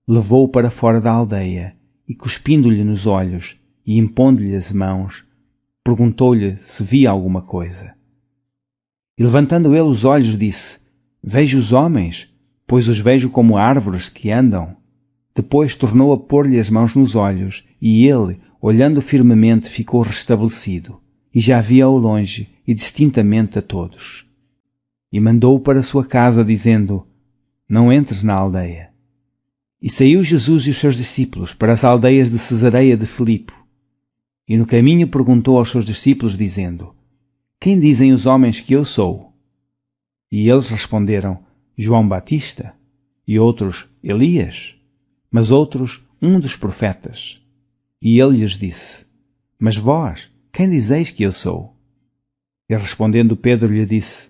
levou-o para fora da aldeia, e cuspindo-lhe nos olhos, e impondo-lhe as mãos, perguntou-lhe se via alguma coisa. E levantando ele os olhos, disse: vejo os homens, pois os vejo como árvores que andam. Depois tornou a pôr-lhe as mãos nos olhos, e ele, olhando firmemente, ficou restabelecido, e já via ao longe e distintamente a todos. E mandou-o para sua casa, dizendo: não entres na aldeia. E saiu Jesus e os seus discípulos para as aldeias de Cesareia de Filipe. E no caminho perguntou aos seus discípulos, dizendo: quem dizem os homens que eu sou? E eles responderam: João Batista, e outros: Elias, mas outros: um dos profetas. E ele lhes disse: mas vós, quem dizeis que eu sou? E respondendo Pedro lhe disse: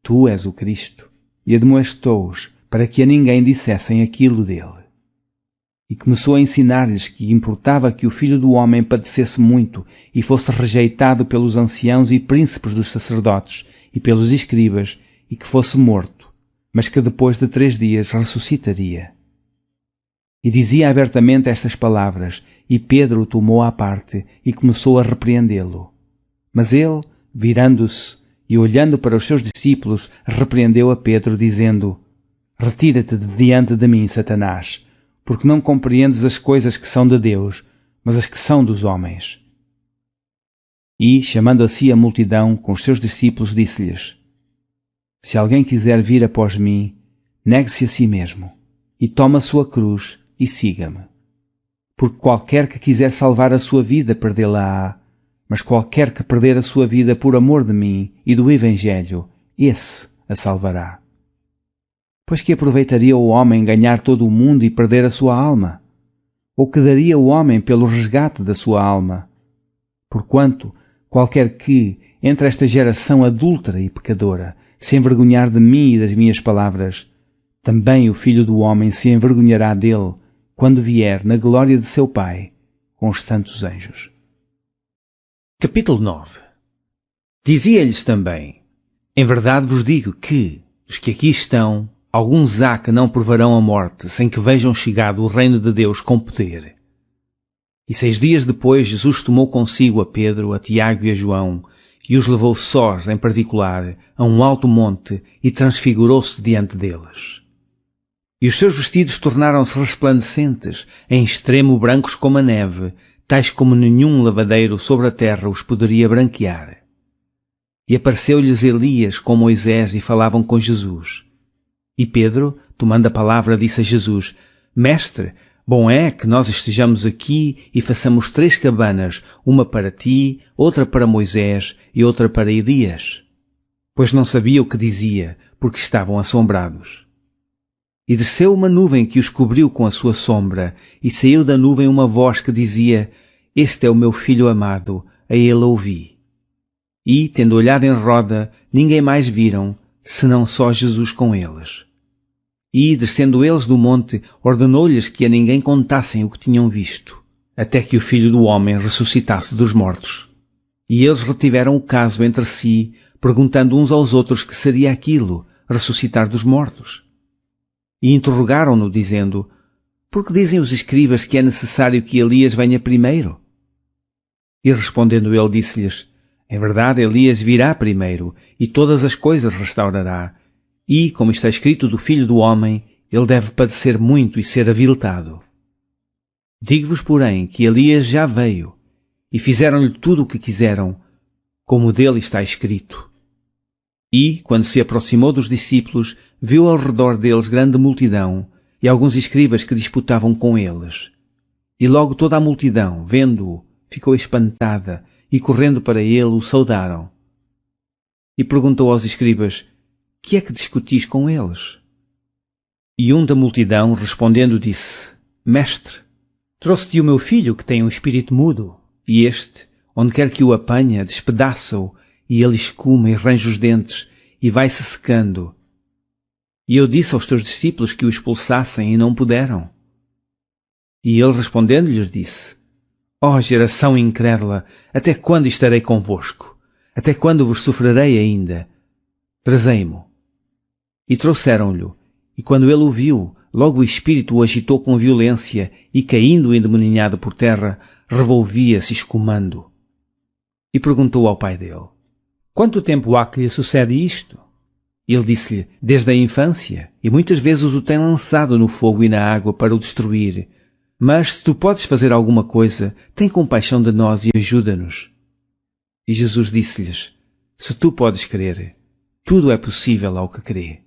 tu és o Cristo. E admoestou-os para que a ninguém dissessem aquilo dele. E começou a ensinar-lhes que importava que o Filho do Homem padecesse muito e fosse rejeitado pelos anciãos e príncipes dos sacerdotes e pelos escribas, e que fosse morto, mas que depois de 3 dias ressuscitaria. E dizia abertamente estas palavras, e Pedro o tomou à parte e começou a repreendê-lo. Mas ele, virando-se e olhando para os seus discípulos, repreendeu a Pedro, dizendo: retira-te de diante de mim, Satanás, porque não compreendes as coisas que são de Deus, mas as que são dos homens. E, chamando a si a multidão com os seus discípulos, disse-lhes: se alguém quiser vir após mim, negue-se a si mesmo, e tome a sua cruz, e siga-me. Porque qualquer que quiser salvar a sua vida, perdê-la-á, mas qualquer que perder a sua vida por amor de mim e do Evangelho, esse a salvará. Pois que aproveitaria o homem ganhar todo o mundo e perder a sua alma? Ou que daria o homem pelo resgate da sua alma? Porquanto, qualquer que, entre esta geração adúltera e pecadora, se envergonhar de mim e das minhas palavras, também o Filho do Homem se envergonhará dele, quando vier na glória de seu Pai, com os santos anjos. Capítulo 9. Dizia-lhes também: em verdade vos digo que, dos que aqui estão, alguns há que não provarão a morte, sem que vejam chegado o reino de Deus com poder. E 6 dias depois Jesus tomou consigo a Pedro, a Tiago e a João, e os levou sós, em particular, a um alto monte, e transfigurou-se diante deles. E os seus vestidos tornaram-se resplandecentes, em extremo brancos como a neve, tais como nenhum lavadeiro sobre a terra os poderia branquear. E apareceu-lhes Elias com Moisés e falavam com Jesus. E Pedro, tomando a palavra, disse a Jesus: Mestre, bom é que nós estejamos aqui e façamos 3 cabanas, uma para ti, outra para Moisés e outra para Elias. Pois não sabia o que dizia, porque estavam assombrados. E desceu uma nuvem que os cobriu com a sua sombra, e saiu da nuvem uma voz que dizia: Este é o meu filho amado, a ele ouvi. E, tendo olhado em roda, ninguém mais viram, senão só Jesus com eles. E, descendo eles do monte, ordenou-lhes que a ninguém contassem o que tinham visto, até que o Filho do Homem ressuscitasse dos mortos. E eles retiveram o caso entre si, perguntando uns aos outros que seria aquilo, ressuscitar dos mortos. E interrogaram-no, dizendo: Por que dizem os escribas que é necessário que Elias venha primeiro? E respondendo ele, disse-lhes: Em verdade, Elias virá primeiro, e todas as coisas restaurará. E, como está escrito do Filho do Homem, ele deve padecer muito e ser aviltado. Digo-vos, porém, que Elias já veio, e fizeram-lhe tudo o que quiseram, como dele está escrito. E, quando se aproximou dos discípulos, viu ao redor deles grande multidão, e alguns escribas que disputavam com eles. E logo toda a multidão, vendo-o, ficou espantada, e correndo para ele o saudaram. E perguntou aos escribas: Que é que discutis com eles? E um da multidão, respondendo, disse: Mestre, trouxe-te o meu filho que tem um espírito mudo, e este, onde quer que o apanha, despedaça-o, e ele escuma e range os dentes, e vai-se secando. E eu disse aos teus discípulos que o expulsassem, e não puderam. E ele respondendo-lhes disse: Ó geração incrédula, até quando estarei convosco? Até quando vos sofrerei ainda? Trazei-mo. E trouxeram-lhe, e quando ele o viu, logo o espírito o agitou com violência, e caindo endemoninhado por terra, revolvia-se escumando. E perguntou ao pai dele: Quanto tempo há que lhe sucede isto? Ele disse-lhe: Desde a infância, e muitas vezes o tem lançado no fogo e na água para o destruir. Mas, se tu podes fazer alguma coisa, tem compaixão de nós e ajuda-nos. E Jesus disse-lhes: Se tu podes crer, tudo é possível ao que crê.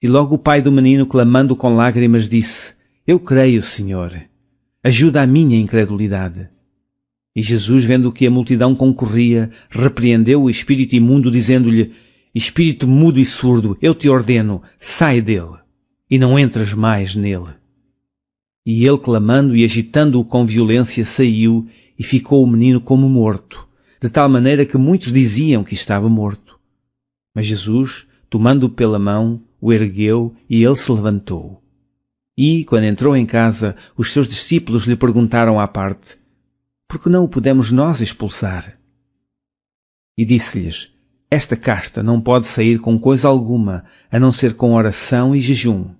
E logo o pai do menino, clamando com lágrimas, disse: Eu creio, Senhor. Ajuda a minha incredulidade. E Jesus, vendo que a multidão concorria, repreendeu o espírito imundo, dizendo-lhe: Espírito mudo e surdo, eu te ordeno, sai dele, e não entres mais nele. E ele, clamando e agitando-o com violência, saiu, e ficou o menino como morto, de tal maneira que muitos diziam que estava morto. Mas Jesus, tomando-o pela mão, o ergueu, e ele se levantou. E, quando entrou em casa, os seus discípulos lhe perguntaram à parte: Por que não o podemos nós expulsar? E disse-lhes: Esta casta não pode sair com coisa alguma, a não ser com oração e jejum.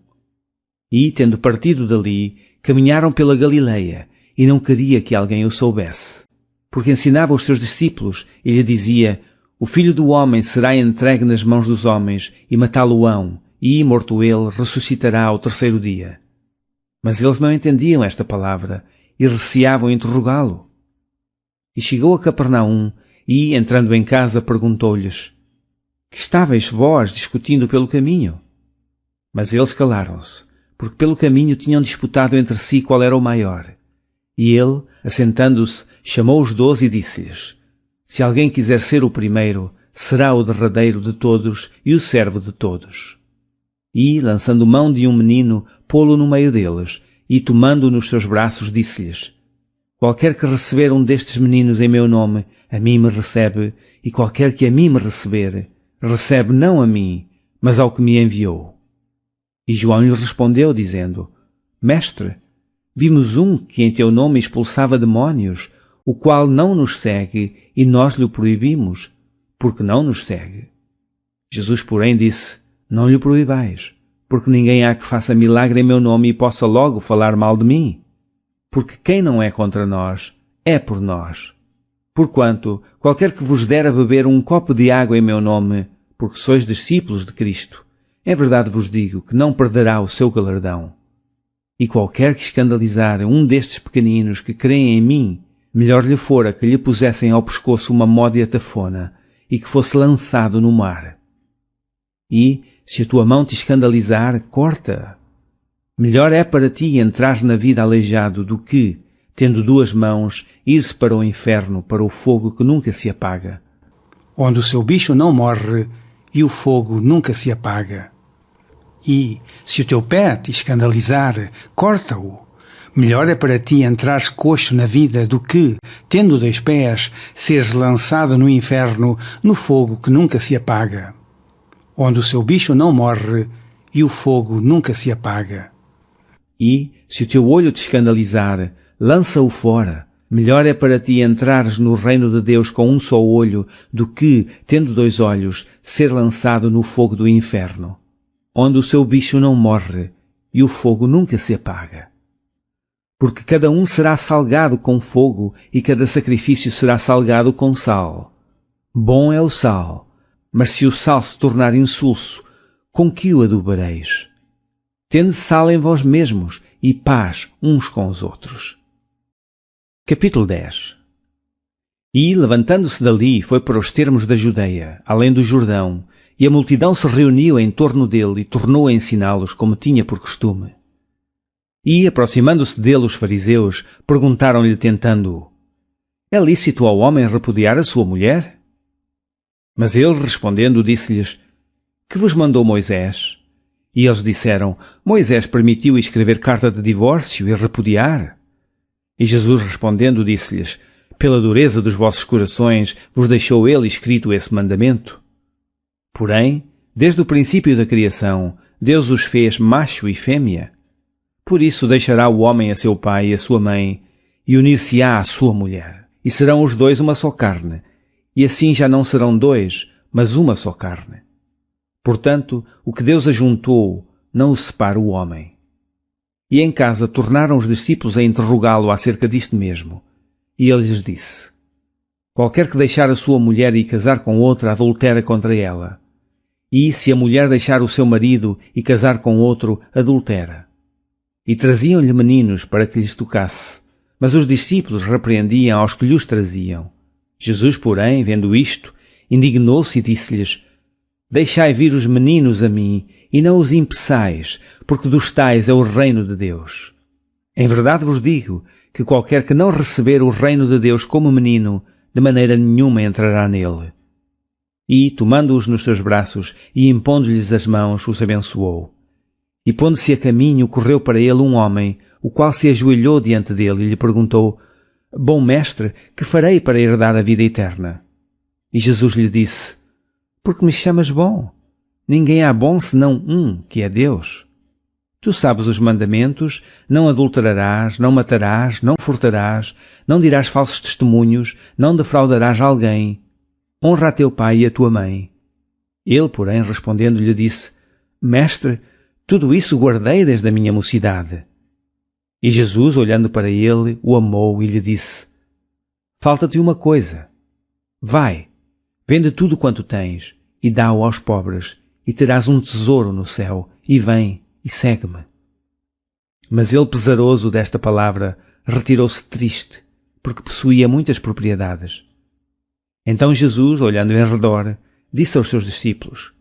E, tendo partido dali, caminharam pela Galileia, e não queria que alguém o soubesse. Porque ensinava os seus discípulos, e lhe dizia: O Filho do Homem será entregue nas mãos dos homens, e matá-lo-ão, e, morto ele, ressuscitará ao 3º dia. Mas eles não entendiam esta palavra, e receavam interrogá-lo. E chegou a Capernaum, e, entrando em casa, perguntou-lhes: Que estáveis vós discutindo pelo caminho? Mas eles calaram-se, porque pelo caminho tinham disputado entre si qual era o maior. E ele, assentando-se, chamou os 12 e disse-lhes: Se alguém quiser ser o primeiro, será o derradeiro de todos e o servo de todos. E, lançando mão de um menino, pô-lo no meio deles, e tomando-o nos seus braços, disse-lhes: Qualquer que receber um destes meninos em meu nome, a mim me recebe, e qualquer que a mim me receber, recebe não a mim, mas ao que me enviou. E João lhe respondeu, dizendo: Mestre, vimos um que em teu nome expulsava demónios, o qual não nos segue, e nós lhe proibimos, porque não nos segue. Jesus, porém, disse: Não lhe proibais, porque ninguém há que faça milagre em meu nome e possa logo falar mal de mim. Porque quem não é contra nós, é por nós. Porquanto, qualquer que vos der a beber um copo de água em meu nome, porque sois discípulos de Cristo, é verdade vos digo que não perderá o seu galardão. E qualquer que escandalizar um destes pequeninos que creem em mim, melhor lhe fora que lhe pusessem ao pescoço uma módia tafona e que fosse lançado no mar. E, se a tua mão te escandalizar, corta. Melhor é para ti entrar na vida aleijado do que, tendo duas mãos, ir-se para o inferno, para o fogo que nunca se apaga, onde o seu bicho não morre e o fogo nunca se apaga. E, se o teu pé te escandalizar, corta-o. Melhor é para ti entrares coxo na vida do que, tendo 2 pés, seres lançado no inferno, no fogo que nunca se apaga, onde o seu bicho não morre e o fogo nunca se apaga. E, se o teu olho te escandalizar, lança-o fora. Melhor é para ti entrares no reino de Deus com um só olho, do que, tendo 2 olhos, ser lançado no fogo do inferno, onde o seu bicho não morre e o fogo nunca se apaga. Porque cada um será salgado com fogo e cada sacrifício será salgado com sal. Bom é o sal, mas se o sal se tornar insulso, com que o adubareis? Tende sal em vós mesmos e paz uns com os outros. Capítulo 10. E, levantando-se dali, foi para os termos da Judeia, além do Jordão, e a multidão se reuniu em torno dele e tornou a ensiná-los como tinha por costume. E, aproximando-se dele os fariseus, perguntaram-lhe tentando-o: É lícito ao homem repudiar a sua mulher? Mas ele, respondendo, disse-lhes: Que vos mandou Moisés? E eles disseram: Moisés permitiu escrever carta de divórcio e repudiar. E Jesus, respondendo, disse-lhes: Pela dureza dos vossos corações vos deixou ele escrito esse mandamento. Porém, desde o princípio da criação, Deus os fez macho e fêmea. Por isso deixará o homem a seu pai e a sua mãe, e unir-se-á à sua mulher, e serão os 2 uma só carne, e assim já não serão 2, mas uma só carne. Portanto, o que Deus ajuntou, não o separa o homem. E em casa tornaram os discípulos a interrogá-lo acerca disto mesmo. E ele lhes disse: Qualquer que deixar a sua mulher e casar com outra adultera contra ela. E se a mulher deixar o seu marido e casar com outro, adultera. E traziam-lhe meninos para que lhes tocasse, mas os discípulos repreendiam aos que lhes traziam. Jesus, porém, vendo isto, indignou-se e disse-lhes: Deixai vir os meninos a mim, e não os impeçais, porque dos tais é o reino de Deus. Em verdade vos digo que qualquer que não receber o reino de Deus como menino, de maneira nenhuma entrará nele. E, tomando-os nos seus braços e impondo-lhes as mãos, os abençoou. E, pondo-se a caminho, correu para ele um homem, o qual se ajoelhou diante dele e lhe perguntou: Bom mestre, que farei para herdar a vida eterna? E Jesus lhe disse: Por que me chamas bom? Ninguém há bom senão um, que é Deus. Tu sabes os mandamentos: não adulterarás, não matarás, não furtarás, não dirás falsos testemunhos, não defraudarás alguém. Honra a teu pai e a tua mãe. Ele, porém, respondendo, lhe disse: Mestre, tudo isso guardei desde a minha mocidade. E Jesus, olhando para ele, o amou e lhe disse: Falta-te uma coisa. Vai, vende tudo quanto tens e dá-o aos pobres, e terás um tesouro no céu, e vem e segue-me. Mas ele, pesaroso desta palavra, retirou-se triste, porque possuía muitas propriedades. Então Jesus, olhando em redor, disse aos seus discípulos: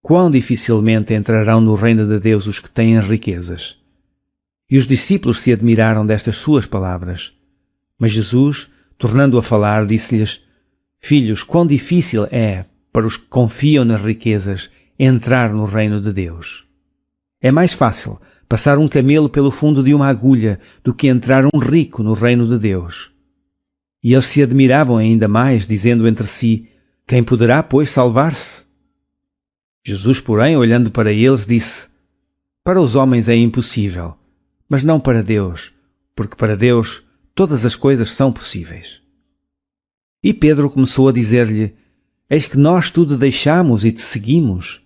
Quão dificilmente entrarão no reino de Deus os que têm riquezas. E os discípulos se admiraram destas suas palavras. Mas Jesus, tornando a falar, disse-lhes: Filhos, quão difícil é para os que confiam nas riquezas entrar no reino de Deus. É mais fácil passar um camelo pelo fundo de uma agulha do que entrar um rico no reino de Deus. E eles se admiravam ainda mais, dizendo entre si: Quem poderá, pois, salvar-se? Jesus, porém, olhando para eles, disse: Para os homens é impossível, mas não para Deus, porque para Deus todas as coisas são possíveis. E Pedro começou a dizer-lhe: Eis que nós tudo deixamos e te seguimos.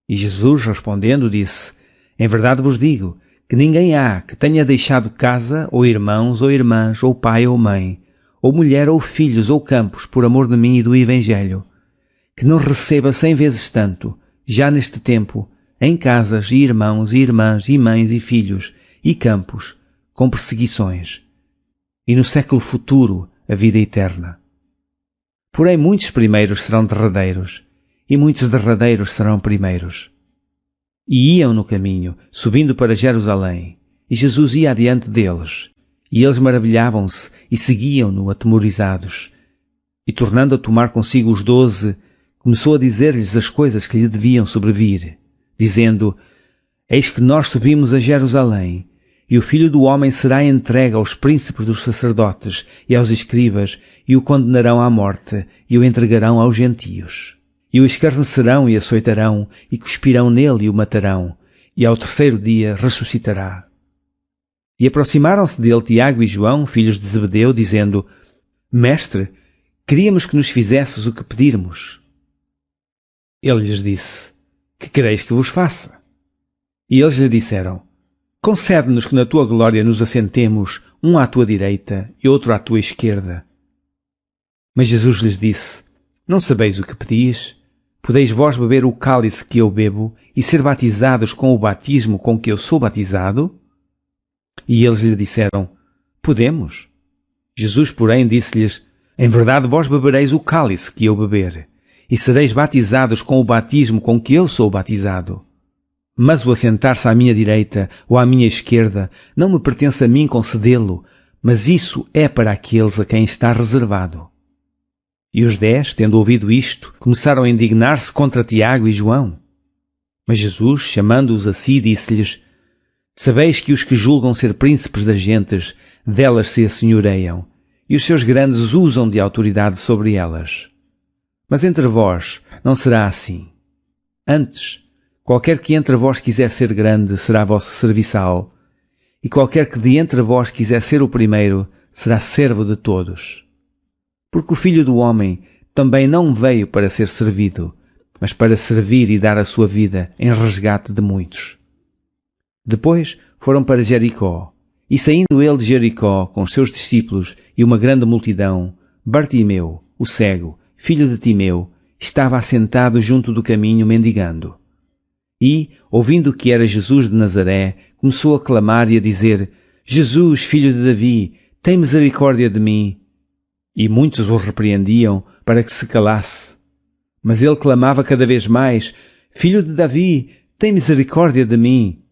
E Jesus, respondendo, disse: Em verdade vos digo que ninguém há que tenha deixado casa, ou irmãos, ou irmãs, ou pai, ou mãe, ou mulher, ou filhos, ou campos, por amor de mim e do Evangelho, que não receba 100 vezes tanto, já neste tempo, em casas, e irmãos, e irmãs, e mães, e filhos, e campos, com perseguições, e no século futuro a vida eterna. Porém muitos primeiros serão derradeiros, e muitos derradeiros serão primeiros. E iam no caminho, subindo para Jerusalém, e Jesus ia adiante deles, e eles maravilhavam-se e seguiam-no atemorizados. E tornando a tomar consigo os 12, começou a dizer-lhes as coisas que lhe deviam sobrevir, dizendo: Eis que nós subimos a Jerusalém, e o Filho do Homem será entregue aos príncipes dos sacerdotes e aos escribas, e o condenarão à morte, e o entregarão aos gentios. E o escarnecerão e açoitarão, e cuspirão nele e o matarão, e ao terceiro dia ressuscitará. E aproximaram-se dele Tiago e João, filhos de Zebedeu, dizendo: Mestre, queríamos que nos fizesses o que pedirmos. Ele lhes disse: Que quereis que vos faça? E eles lhe disseram: Concede-nos que na tua glória nos assentemos, um à tua direita e outro à tua esquerda. Mas Jesus lhes disse: Não sabeis o que pedis? Podeis vós beber o cálice que eu bebo e ser batizados com o batismo com que eu sou batizado? E eles lhe disseram: Podemos. Jesus, porém, disse-lhes: Em verdade vós bebereis o cálice que eu beber, e sereis batizados com o batismo com que eu sou batizado. Mas o assentar-se à minha direita ou à minha esquerda não me pertence a mim concedê-lo, mas isso é para aqueles a quem está reservado. E os 10, tendo ouvido isto, começaram a indignar-se contra Tiago e João. Mas Jesus, chamando-os a si, disse-lhes: Sabeis que os que julgam ser príncipes das gentes, delas se assenhoreiam, e os seus grandes usam de autoridade sobre elas. Mas entre vós não será assim. Antes, qualquer que entre vós quiser ser grande será vosso serviçal, e qualquer que de entre vós quiser ser o primeiro será servo de todos. Porque o Filho do Homem também não veio para ser servido, mas para servir e dar a sua vida em resgate de muitos. Depois foram para Jericó, e saindo ele de Jericó com os seus discípulos e uma grande multidão, Bartimeu, o cego, filho de Timeu, estava assentado junto do caminho mendigando. E, ouvindo que era Jesus de Nazaré, começou a clamar e a dizer: Jesus, filho de Davi, tem misericórdia de mim. E muitos o repreendiam para que se calasse. Mas ele clamava cada vez mais: Filho de Davi, tem misericórdia de mim.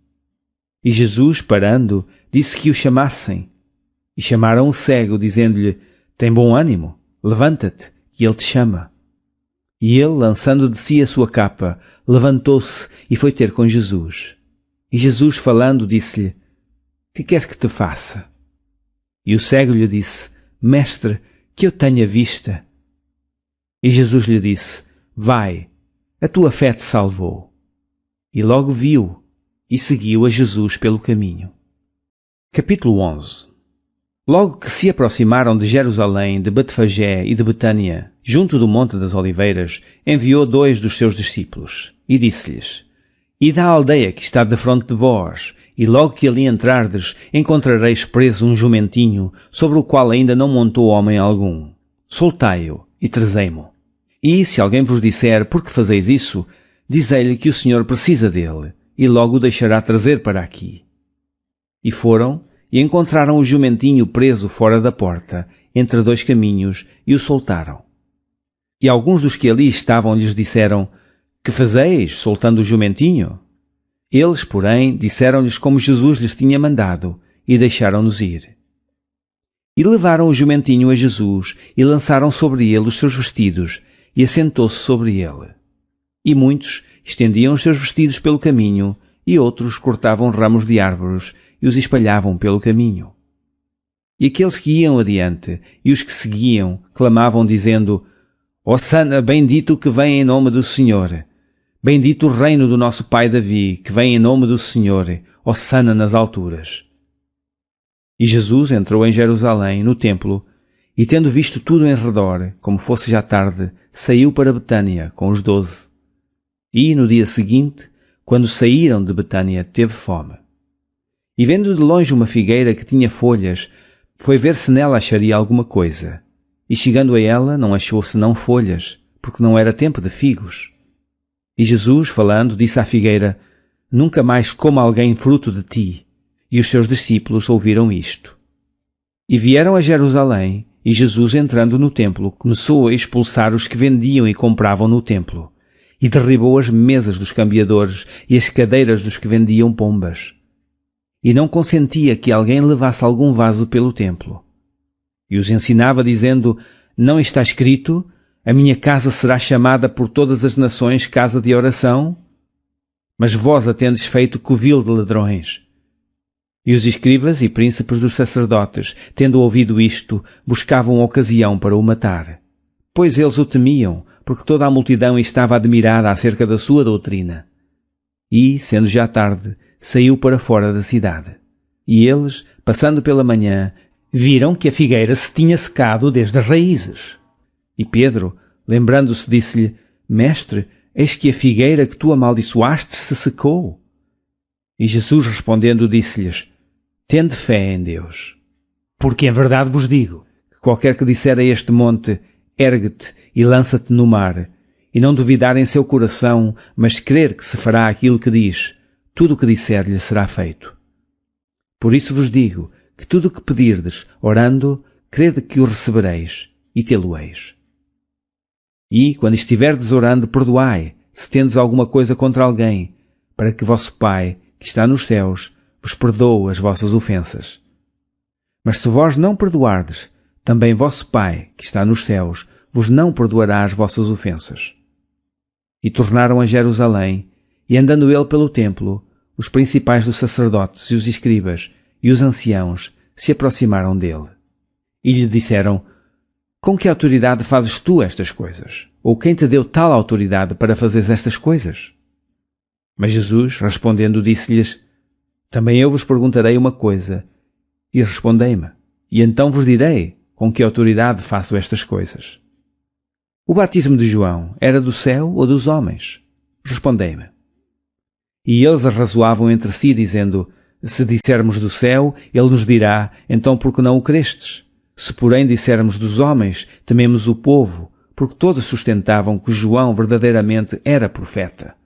E Jesus, parando, disse que o chamassem. E chamaram o cego, dizendo-lhe: Tem bom ânimo, levanta-te, que ele te chama. E ele, lançando de si a sua capa, levantou-se e foi ter com Jesus. E Jesus, falando, disse-lhe: Que queres que te faça? E o cego lhe disse: Mestre, que eu tenha vista. E Jesus lhe disse: Vai, a tua fé te salvou. E logo viu e seguiu a Jesus pelo caminho. Capítulo 11. Logo que se aproximaram de Jerusalém, de Betfagé e de Betânia, junto do Monte das Oliveiras, enviou 2 dos seus discípulos, e disse-lhes: Ide à aldeia que está defronte de vós, e logo que ali entrardes, encontrareis preso um jumentinho, sobre o qual ainda não montou homem algum. Soltai-o e trazei-mo. E se alguém vos disser: Por que fazeis isso? Dizei-lhe que o Senhor precisa dele, e logo o deixará trazer para aqui. E foram, e encontraram o jumentinho preso fora da porta, entre 2 caminhos, e o soltaram. E alguns dos que ali estavam lhes disseram: Que fazeis, soltando o jumentinho? Eles, porém, disseram-lhes como Jesus lhes tinha mandado, e deixaram-nos ir. E levaram o jumentinho a Jesus, e lançaram sobre ele os seus vestidos, e assentou-se sobre ele. E muitos estendiam os seus vestidos pelo caminho, e outros cortavam ramos de árvores, e os espalhavam pelo caminho. E aqueles que iam adiante, e os que seguiam, clamavam dizendo: Hosana, bendito o que vem em nome do Senhor. Bendito o reino do nosso pai Davi, que vem em nome do Senhor, hosanna nas alturas. E Jesus entrou em Jerusalém, no templo, e tendo visto tudo em redor, como fosse já tarde, saiu para Betânia com os 12. E, no dia seguinte, quando saíram de Betânia, teve fome. E vendo de longe uma figueira que tinha folhas, foi ver se nela acharia alguma coisa. E chegando a ela, não achou senão folhas, porque não era tempo de figos. E Jesus, falando, disse à figueira: Nunca mais coma alguém fruto de ti. E os seus discípulos ouviram isto. E vieram a Jerusalém, e Jesus, entrando no templo, começou a expulsar os que vendiam e compravam no templo, e derribou as mesas dos cambiadores e as cadeiras dos que vendiam pombas. E não consentia que alguém levasse algum vaso pelo templo. E os ensinava, dizendo: Não está escrito: A minha casa será chamada por todas as nações casa de oração? Mas vós a tendes feito covil de ladrões. E os escribas e príncipes dos sacerdotes, tendo ouvido isto, buscavam ocasião para o matar. Pois eles o temiam, porque toda a multidão estava admirada acerca da sua doutrina. E, sendo já tarde, saiu para fora da cidade. E eles, passando pela manhã, viram que a figueira se tinha secado desde as raízes. E Pedro, lembrando-se, disse-lhe: Mestre, eis que a figueira que tu amaldiçoaste se secou. E Jesus, respondendo, disse-lhes: Tende fé em Deus. Porque em verdade vos digo, que qualquer que disser a este monte: Ergue-te e lança-te no mar, e não duvidar em seu coração, mas crer que se fará aquilo que diz, tudo o que disser-lhe será feito. Por isso vos digo, que tudo o que pedirdes, orando, crede que o recebereis, e tê-lo-eis. E, quando estiverdes orando, perdoai, se tendes alguma coisa contra alguém, para que vosso Pai, que está nos céus, vos perdoe as vossas ofensas. Mas se vós não perdoardes, também vosso Pai, que está nos céus, vos não perdoará as vossas ofensas. E tornaram a Jerusalém, e andando ele pelo templo, os principais dos sacerdotes e os escribas e os anciãos se aproximaram dele. E lhe disseram: Com que autoridade fazes tu estas coisas? Ou quem te deu tal autoridade para fazeres estas coisas? Mas Jesus, respondendo, disse-lhes: Também eu vos perguntarei uma coisa, e respondei-me, e então vos direi com que autoridade faço estas coisas. O batismo de João era do céu ou dos homens? Respondei-me. E eles arrazoavam entre si, dizendo: Se dissermos do céu, ele nos dirá: Então por que não o crestes? Se porém dissermos dos homens, tememos o povo, porque todos sustentavam que João verdadeiramente era profeta.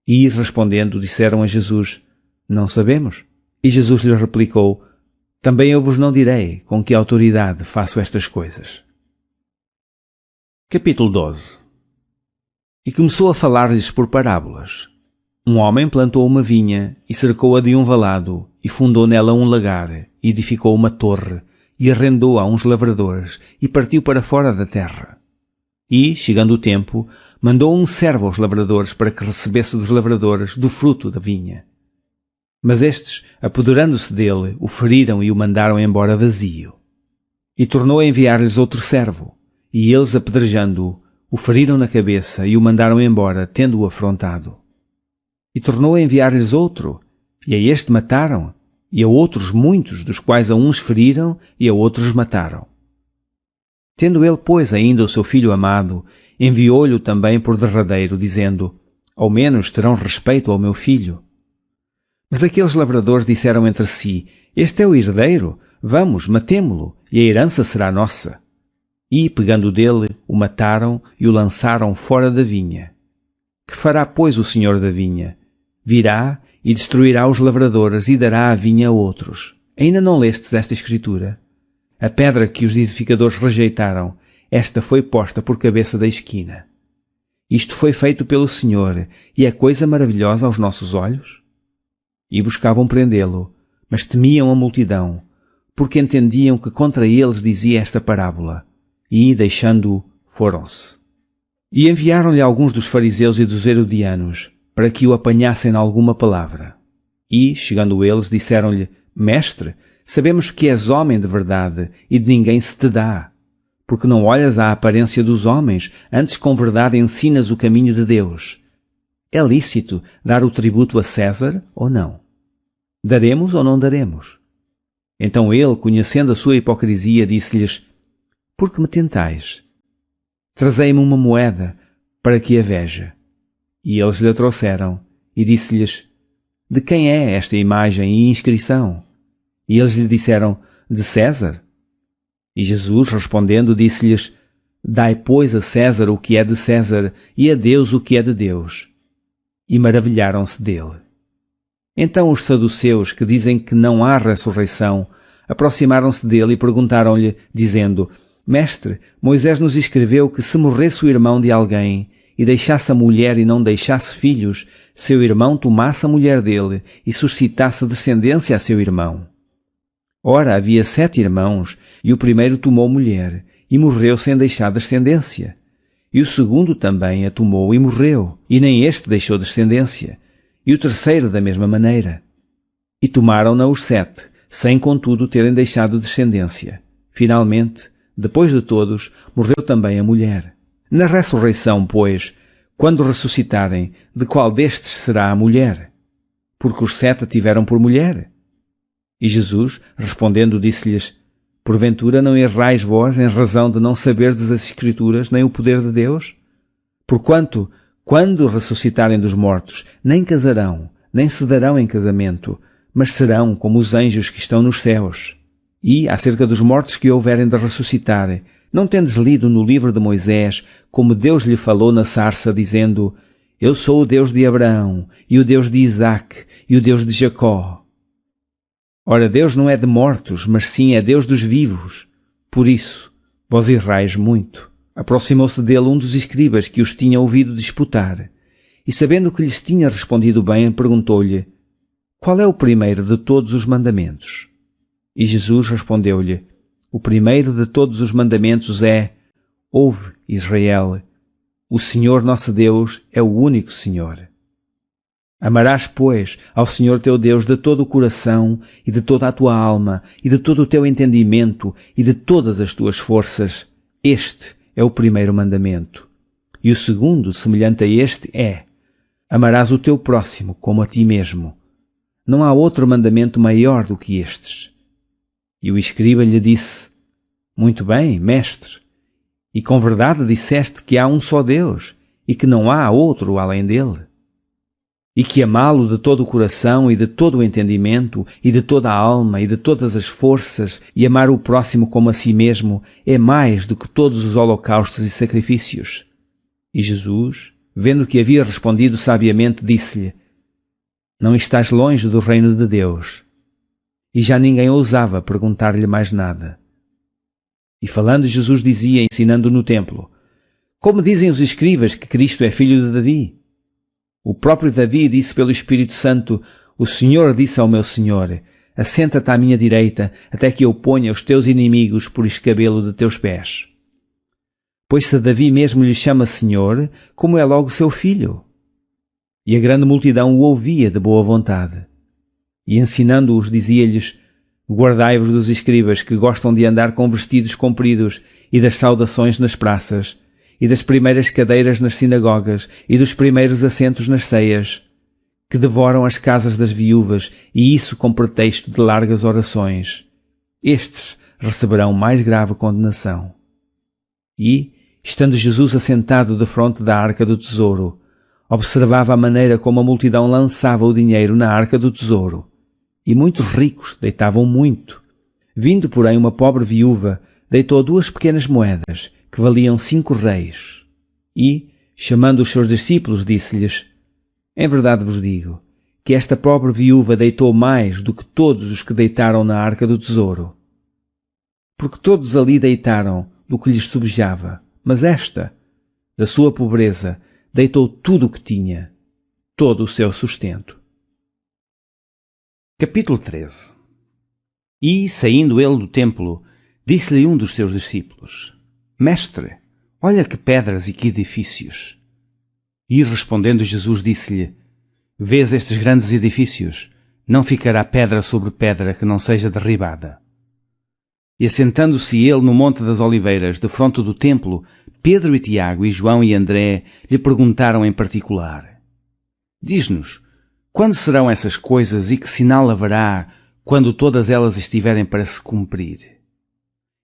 E, respondendo, disseram a Jesus: Não sabemos. E Jesus lhes replicou: Também eu vos não direi com que autoridade faço estas coisas. Capítulo 12. E começou a falar-lhes por parábolas. Um homem plantou uma vinha e cercou-a de um valado e fundou nela um lagar e edificou uma torre e arrendou a uns lavradores e partiu para fora da terra. E, chegando o tempo, mandou um servo aos lavradores para que recebesse dos lavradores do fruto da vinha. Mas estes, apoderando-se dele, o feriram e o mandaram embora vazio. E tornou a enviar-lhes outro servo, e eles, apedrejando-o, o feriram na cabeça e o mandaram embora, tendo-o afrontado. E tornou a enviar-lhes outro, e a este mataram, e a outros muitos, dos quais a uns feriram e a outros mataram. Tendo ele, pois, ainda o seu filho amado, enviou-lhe também por derradeiro, dizendo: Ao menos terão respeito ao meu filho. Mas aqueles lavradores disseram entre si: Este é o herdeiro, vamos, matemo-lo, e a herança será nossa. E, pegando dele, o mataram e o lançaram fora da vinha. Que fará, pois, o senhor da vinha? Virá e destruirá os lavradores e dará a vinha a outros. Ainda não lestes esta escritura? A pedra que os edificadores rejeitaram, esta foi posta por cabeça da esquina. Isto foi feito pelo Senhor, e é coisa maravilhosa aos nossos olhos? E buscavam prendê-lo, mas temiam a multidão, porque entendiam que contra eles dizia esta parábola, e, deixando-o, foram-se. E enviaram-lhe alguns dos fariseus e dos herodianos, para que o apanhassem em alguma palavra. E, chegando eles, disseram-lhe: Mestre, sabemos que és homem de verdade, e de ninguém se te dá, porque não olhas à aparência dos homens, antes com verdade ensinas o caminho de Deus. É lícito dar o tributo a César ou não? Daremos ou não daremos? Então ele, conhecendo a sua hipocrisia, disse-lhes: Por que me tentais? Trazei-me uma moeda para que a veja. E eles lhe trouxeram, e disse-lhes: De quem é esta imagem e inscrição? E eles lhe disseram: De César. E Jesus, respondendo, disse-lhes: Dai, pois, a César o que é de César, e a Deus o que é de Deus. E maravilharam-se dele. Então os saduceus, que dizem que não há ressurreição, aproximaram-se dele e perguntaram-lhe, dizendo: Mestre, Moisés nos escreveu que se morresse o irmão de alguém, e deixasse a mulher e não deixasse filhos, seu irmão tomasse a mulher dele e suscitasse descendência a seu irmão. Ora, havia 7 irmãos, e o primeiro tomou mulher, e morreu sem deixar descendência. E o segundo também a tomou e morreu, e nem este deixou descendência. E o terceiro da mesma maneira. E tomaram-na os 7, sem contudo terem deixado descendência. Finalmente, depois de todos, morreu também a mulher. Na ressurreição, pois, quando ressuscitarem, de qual destes será a mulher? Porque os 7 a tiveram por mulher. E Jesus, respondendo, disse-lhes: Porventura não errais vós em razão de não saberdes as Escrituras nem o poder de Deus? Porquanto, quando ressuscitarem dos mortos, nem casarão, nem se darão em casamento, mas serão como os anjos que estão nos céus. E, acerca dos mortos que houverem de ressuscitar, não tendes lido no livro de Moisés como Deus lhe falou na sarça, dizendo: Eu sou o Deus de Abraão, e o Deus de Isaque, e o Deus de Jacó. Ora, Deus não é de mortos, mas sim é Deus dos vivos. Por isso, vós errais muito. Aproximou-se dele um dos escribas que os tinha ouvido disputar, e sabendo que lhes tinha respondido bem, perguntou-lhe: Qual é o primeiro de todos os mandamentos? E Jesus respondeu-lhe: O primeiro de todos os mandamentos é: Ouve, Israel, o Senhor nosso Deus é o único Senhor. Amarás, pois, ao Senhor teu Deus de todo o coração e de toda a tua alma e de todo o teu entendimento e de todas as tuas forças. Este é o primeiro mandamento. E o segundo, semelhante a este, é: Amarás o teu próximo como a ti mesmo. Não há outro mandamento maior do que estes. E o escriba lhe disse: Muito bem, mestre, e com verdade disseste que há um só Deus e que não há outro além dele. E que amá-lo de todo o coração e de todo o entendimento e de toda a alma e de todas as forças e amar o próximo como a si mesmo é mais do que todos os holocaustos e sacrifícios. E Jesus, vendo que havia respondido sabiamente, disse-lhe: Não estás longe do reino de Deus. E já ninguém ousava perguntar-lhe mais nada. E falando, Jesus dizia, ensinando no templo: Como dizem os escribas que Cristo é filho de Davi? O próprio Davi disse pelo Espírito Santo: O Senhor disse ao meu Senhor: Assenta-te à minha direita, até que eu ponha os teus inimigos por escabelo de teus pés. Pois se Davi mesmo lhe chama Senhor, como é logo seu filho? E a grande multidão o ouvia de boa vontade. E ensinando-os dizia-lhes: Guardai-vos dos escribas que gostam de andar com vestidos compridos e das saudações nas praças, e das primeiras cadeiras nas sinagogas, e dos primeiros assentos nas ceias, que devoram as casas das viúvas, e isso com pretexto de largas orações. Estes receberão mais grave condenação. E, estando Jesus assentado defronte da arca do tesouro, observava a maneira como a multidão lançava o dinheiro na arca do tesouro, e muitos ricos deitavam muito. Vindo, porém, uma pobre viúva, deitou 2 pequenas moedas, que valiam 5 reis. E, chamando os seus discípulos, disse-lhes: Em verdade vos digo, que esta pobre viúva deitou mais do que todos os que deitaram na arca do tesouro. Porque todos ali deitaram do que lhes sobejava, mas esta, da sua pobreza, deitou tudo o que tinha, todo o seu sustento. Capítulo 13. E, saindo ele do templo, disse-lhe um dos seus discípulos: Mestre, olha que pedras e que edifícios. E respondendo Jesus disse-lhe: Vês estes grandes edifícios? Não ficará pedra sobre pedra que não seja derribada. E assentando-se ele no Monte das Oliveiras, defronte do templo, Pedro e Tiago e João e André lhe perguntaram em particular: Diz-nos, quando serão essas coisas e que sinal haverá quando todas elas estiverem para se cumprir?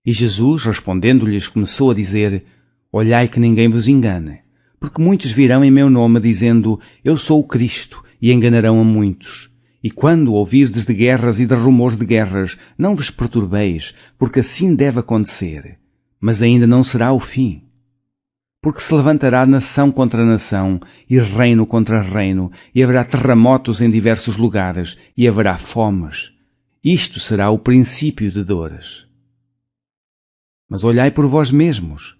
E Jesus, respondendo-lhes, começou a dizer, olhai que ninguém vos engane, porque muitos virão em meu nome dizendo, eu sou o Cristo, e enganarão a muitos. E quando ouvirdes de guerras e de rumores de guerras, não vos perturbeis, porque assim deve acontecer. Mas ainda não será o fim. Porque se levantará nação contra nação, e reino contra reino, e haverá terremotos em diversos lugares, e haverá fomes. Isto será o princípio de dores. Mas olhai por vós mesmos,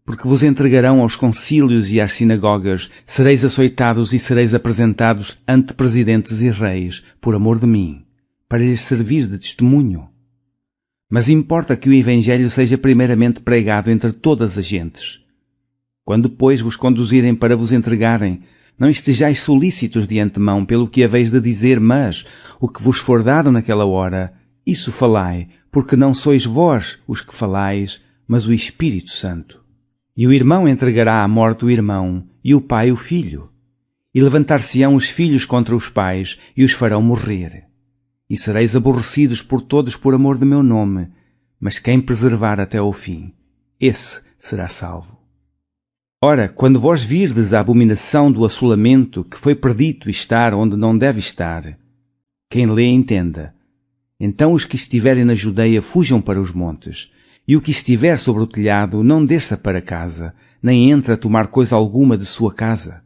porque vos entregarão aos concílios e às sinagogas, sereis açoitados e sereis apresentados ante presidentes e reis, por amor de mim, para lhes servir de testemunho. Mas importa que o Evangelho seja primeiramente pregado entre todas as gentes. Quando depois vos conduzirem para vos entregarem, não estejais solícitos de antemão pelo que haveis de dizer, mas o que vos for dado naquela hora, isso falai, porque não sois vós os que falais, mas o Espírito Santo. E o irmão entregará à morte o irmão, e o pai o filho. E levantar-se-ão os filhos contra os pais, e os farão morrer. E sereis aborrecidos por todos por amor de meu nome, mas quem preservar até ao fim, esse será salvo. Ora, quando vós virdes a abominação do assolamento, que foi predito estar onde não deve estar, quem lê entenda. Então os que estiverem na Judeia fujam para os montes, e o que estiver sobre o telhado não desça para casa, nem entre a tomar coisa alguma de sua casa.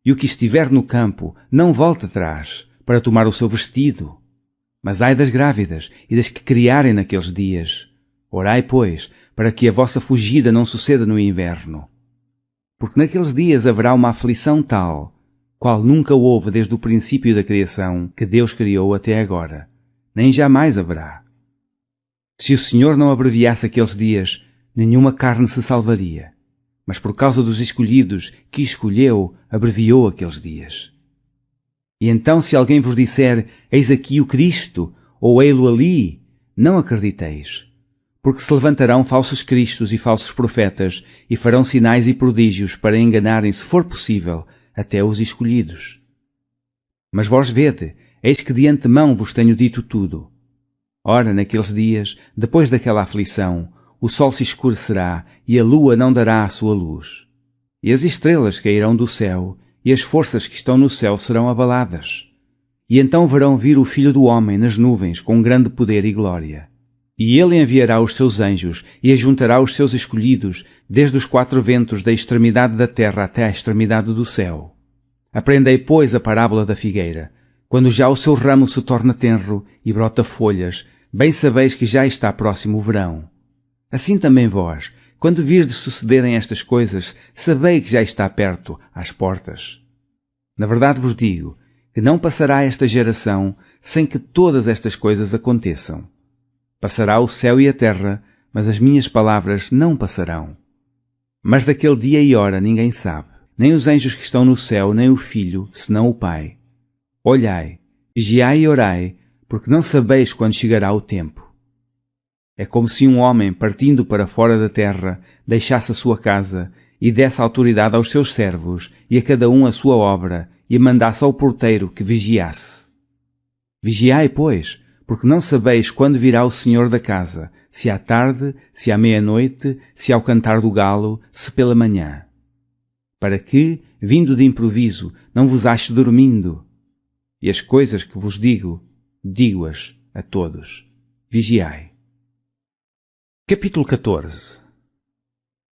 E o que estiver no campo não volte atrás, para tomar o seu vestido. Mas ai das grávidas e das que criarem naqueles dias. Orai, pois, para que a vossa fugida não suceda no inverno. Porque naqueles dias haverá uma aflição tal, qual nunca houve desde o princípio da criação que Deus criou até agora, nem jamais haverá. Se o Senhor não abreviasse aqueles dias, nenhuma carne se salvaria. Mas por causa dos escolhidos que escolheu, abreviou aqueles dias. E então se alguém vos disser, eis aqui o Cristo, ou ei-lo ali, não acrediteis. Porque se levantarão falsos cristos e falsos profetas, e farão sinais e prodígios para enganarem, se for possível, até os escolhidos. Mas vós vede, eis que de antemão vos tenho dito tudo. Ora, naqueles dias, depois daquela aflição, o sol se escurecerá e a lua não dará a sua luz. E as estrelas cairão do céu, e as forças que estão no céu serão abaladas. E então verão vir o Filho do Homem nas nuvens com grande poder e glória. E ele enviará os seus anjos e ajuntará os seus escolhidos desde os quatro ventos da extremidade da terra até à extremidade do céu. Aprendei, pois, a parábola da figueira. Quando já o seu ramo se torna tenro e brota folhas, bem sabeis que já está próximo o verão. Assim também vós, quando virdes sucederem estas coisas, sabei que já está perto, às portas. Na verdade vos digo, que não passará esta geração sem que todas estas coisas aconteçam. Passará o céu e a terra, mas as minhas palavras não passarão. Mas daquele dia e hora ninguém sabe, nem os anjos que estão no céu, nem o Filho, senão o Pai. Olhai, vigiai e orai, porque não sabeis quando chegará o tempo. É como se um homem, partindo para fora da terra, deixasse a sua casa e desse autoridade aos seus servos e a cada um a sua obra e mandasse ao porteiro que vigiasse. Vigiai, pois, porque não sabeis quando virá o Senhor da casa, se à tarde, se à meia-noite, se ao cantar do galo, se pela manhã. Para que, vindo de improviso, não vos ache dormindo. E as coisas que vos digo, digo-as a todos. Vigiai. Capítulo 14.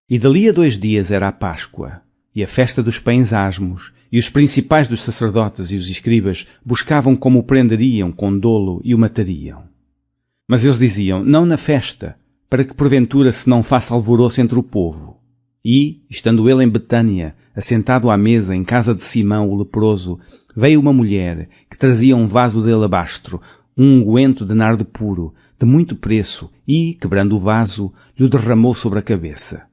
E dali a 2 dias era a Páscoa, e a festa dos pães asmos, e os principais dos sacerdotes e os escribas buscavam como o prenderiam com dolo e o matariam. Mas eles diziam, não na festa, para que porventura se não faça alvoroço entre o povo. E, estando ele em Betânia, assentado à mesa em casa de Simão o leproso, veio uma mulher que trazia um vaso de alabastro, um unguento de nardo puro, de muito preço, e, quebrando o vaso, lhe derramou sobre a cabeça.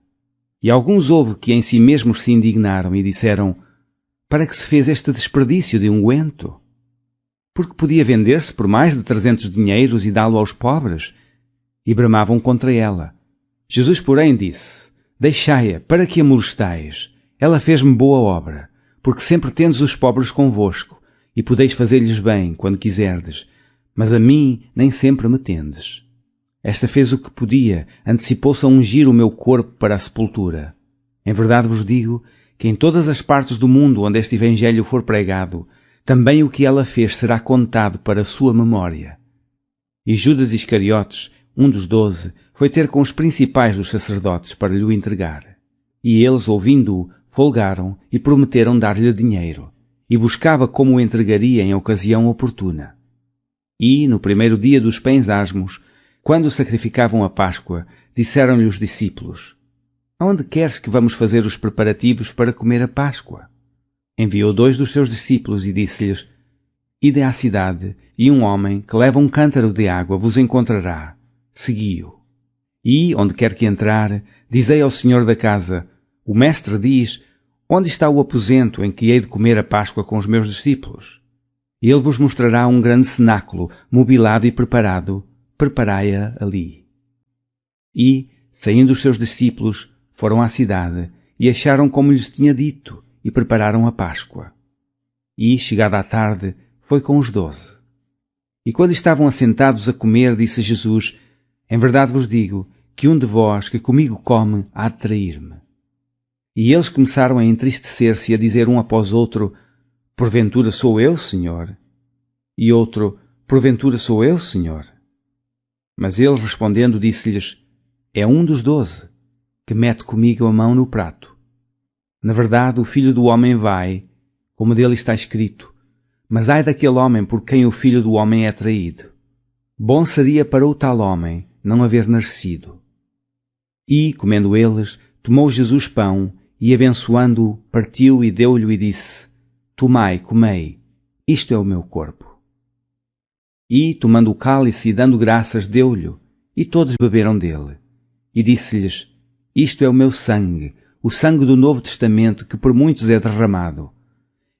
E alguns houve que em si mesmos se indignaram e disseram, para que se fez este desperdício de unguento? Porque podia vender-se por mais de 300 dinheiros e dá-lo aos pobres? E bramavam contra ela. Jesus, porém, disse, deixai-a, para que a molestais? Ela fez-me boa obra, porque sempre tendes os pobres convosco, e podeis fazer-lhes bem, quando quiserdes, mas a mim nem sempre me tendes. Esta fez o que podia, antecipou-se a ungir o meu corpo para a sepultura. Em verdade vos digo que em todas as partes do mundo onde este Evangelho for pregado, também o que ela fez será contado para a sua memória. E Judas Iscariotes, um dos 12, foi ter com os principais dos sacerdotes para lhe o entregar. E eles, ouvindo-o, folgaram e prometeram dar-lhe dinheiro, e buscava como o entregaria em ocasião oportuna. E, no primeiro dia dos pães asmos, quando sacrificavam a Páscoa, disseram-lhe os discípulos: Aonde queres que vamos fazer os preparativos para comer a Páscoa? Enviou 2 dos seus discípulos e disse-lhes: Ide à cidade, e um homem que leva um cântaro de água vos encontrará. Segui-o. E, onde quer que entrar, dizei ao senhor da casa: O mestre diz: Onde está o aposento em que hei de comer a Páscoa com os meus discípulos? E ele vos mostrará um grande cenáculo, mobilado e preparado. Preparai-a ali. E, saindo os seus discípulos, foram à cidade, e acharam como lhes tinha dito, e prepararam a Páscoa. E, chegada a tarde, foi com os 12. E quando estavam assentados a comer, disse Jesus: Em verdade vos digo, que um de vós que comigo come há de trair-me. E eles começaram a entristecer-se e a dizer um após outro: Porventura sou eu, Senhor? E outro: Porventura sou eu, Senhor? Mas ele, respondendo, disse-lhes: É um dos 12, que mete comigo a mão no prato. Na verdade, o Filho do Homem vai, como dele está escrito, mas ai daquele homem por quem o Filho do Homem é traído. Bom seria para o tal homem não haver nascido. E, comendo eles, tomou Jesus pão, e abençoando-o, partiu e deu-lhe e disse: Tomai, comei, isto é o meu corpo. E, tomando o cálice e dando graças, deu-lhe, e todos beberam dele. E disse-lhes: Isto é o meu sangue, o sangue do Novo Testamento, que por muitos é derramado.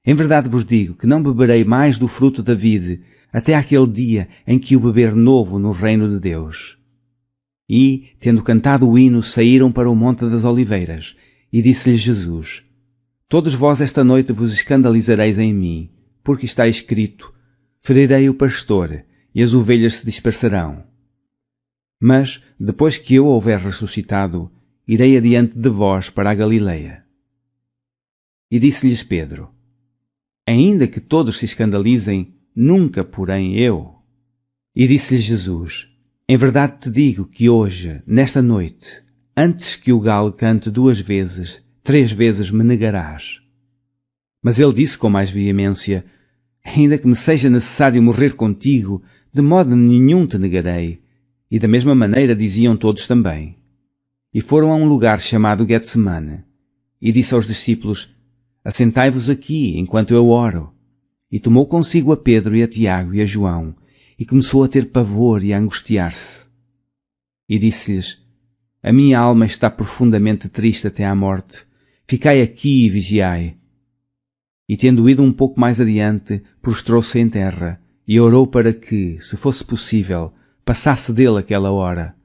Em verdade vos digo que não beberei mais do fruto da vide, até aquele dia em que o beber novo no reino de Deus. E, tendo cantado o hino, saíram para o Monte das Oliveiras, e disse-lhes Jesus: Todos vós esta noite vos escandalizareis em mim, porque está escrito: Ferirei o pastor, e as ovelhas se dispersarão. Mas, depois que eu houver ressuscitado, irei adiante de vós para a Galileia. E disse-lhes Pedro: Ainda que todos se escandalizem, nunca, porém, eu. E disse-lhes Jesus: Em verdade te digo que hoje, nesta noite, antes que o galo cante 2 vezes, 3 vezes me negarás. Mas ele disse com mais veemência: Ainda que me seja necessário morrer contigo, de modo nenhum te negarei. E da mesma maneira diziam todos também. E foram a um lugar chamado Getsemane. E disse aos discípulos: Assentai-vos aqui, enquanto eu oro. E tomou consigo a Pedro e a Tiago e a João, e começou a ter pavor e a angustiar-se. E disse-lhes: A minha alma está profundamente triste até à morte. Ficai aqui e vigiai. E tendo ido um pouco mais adiante, prostrou-se em terra, e orou para que, se fosse possível, passasse dele aquela hora.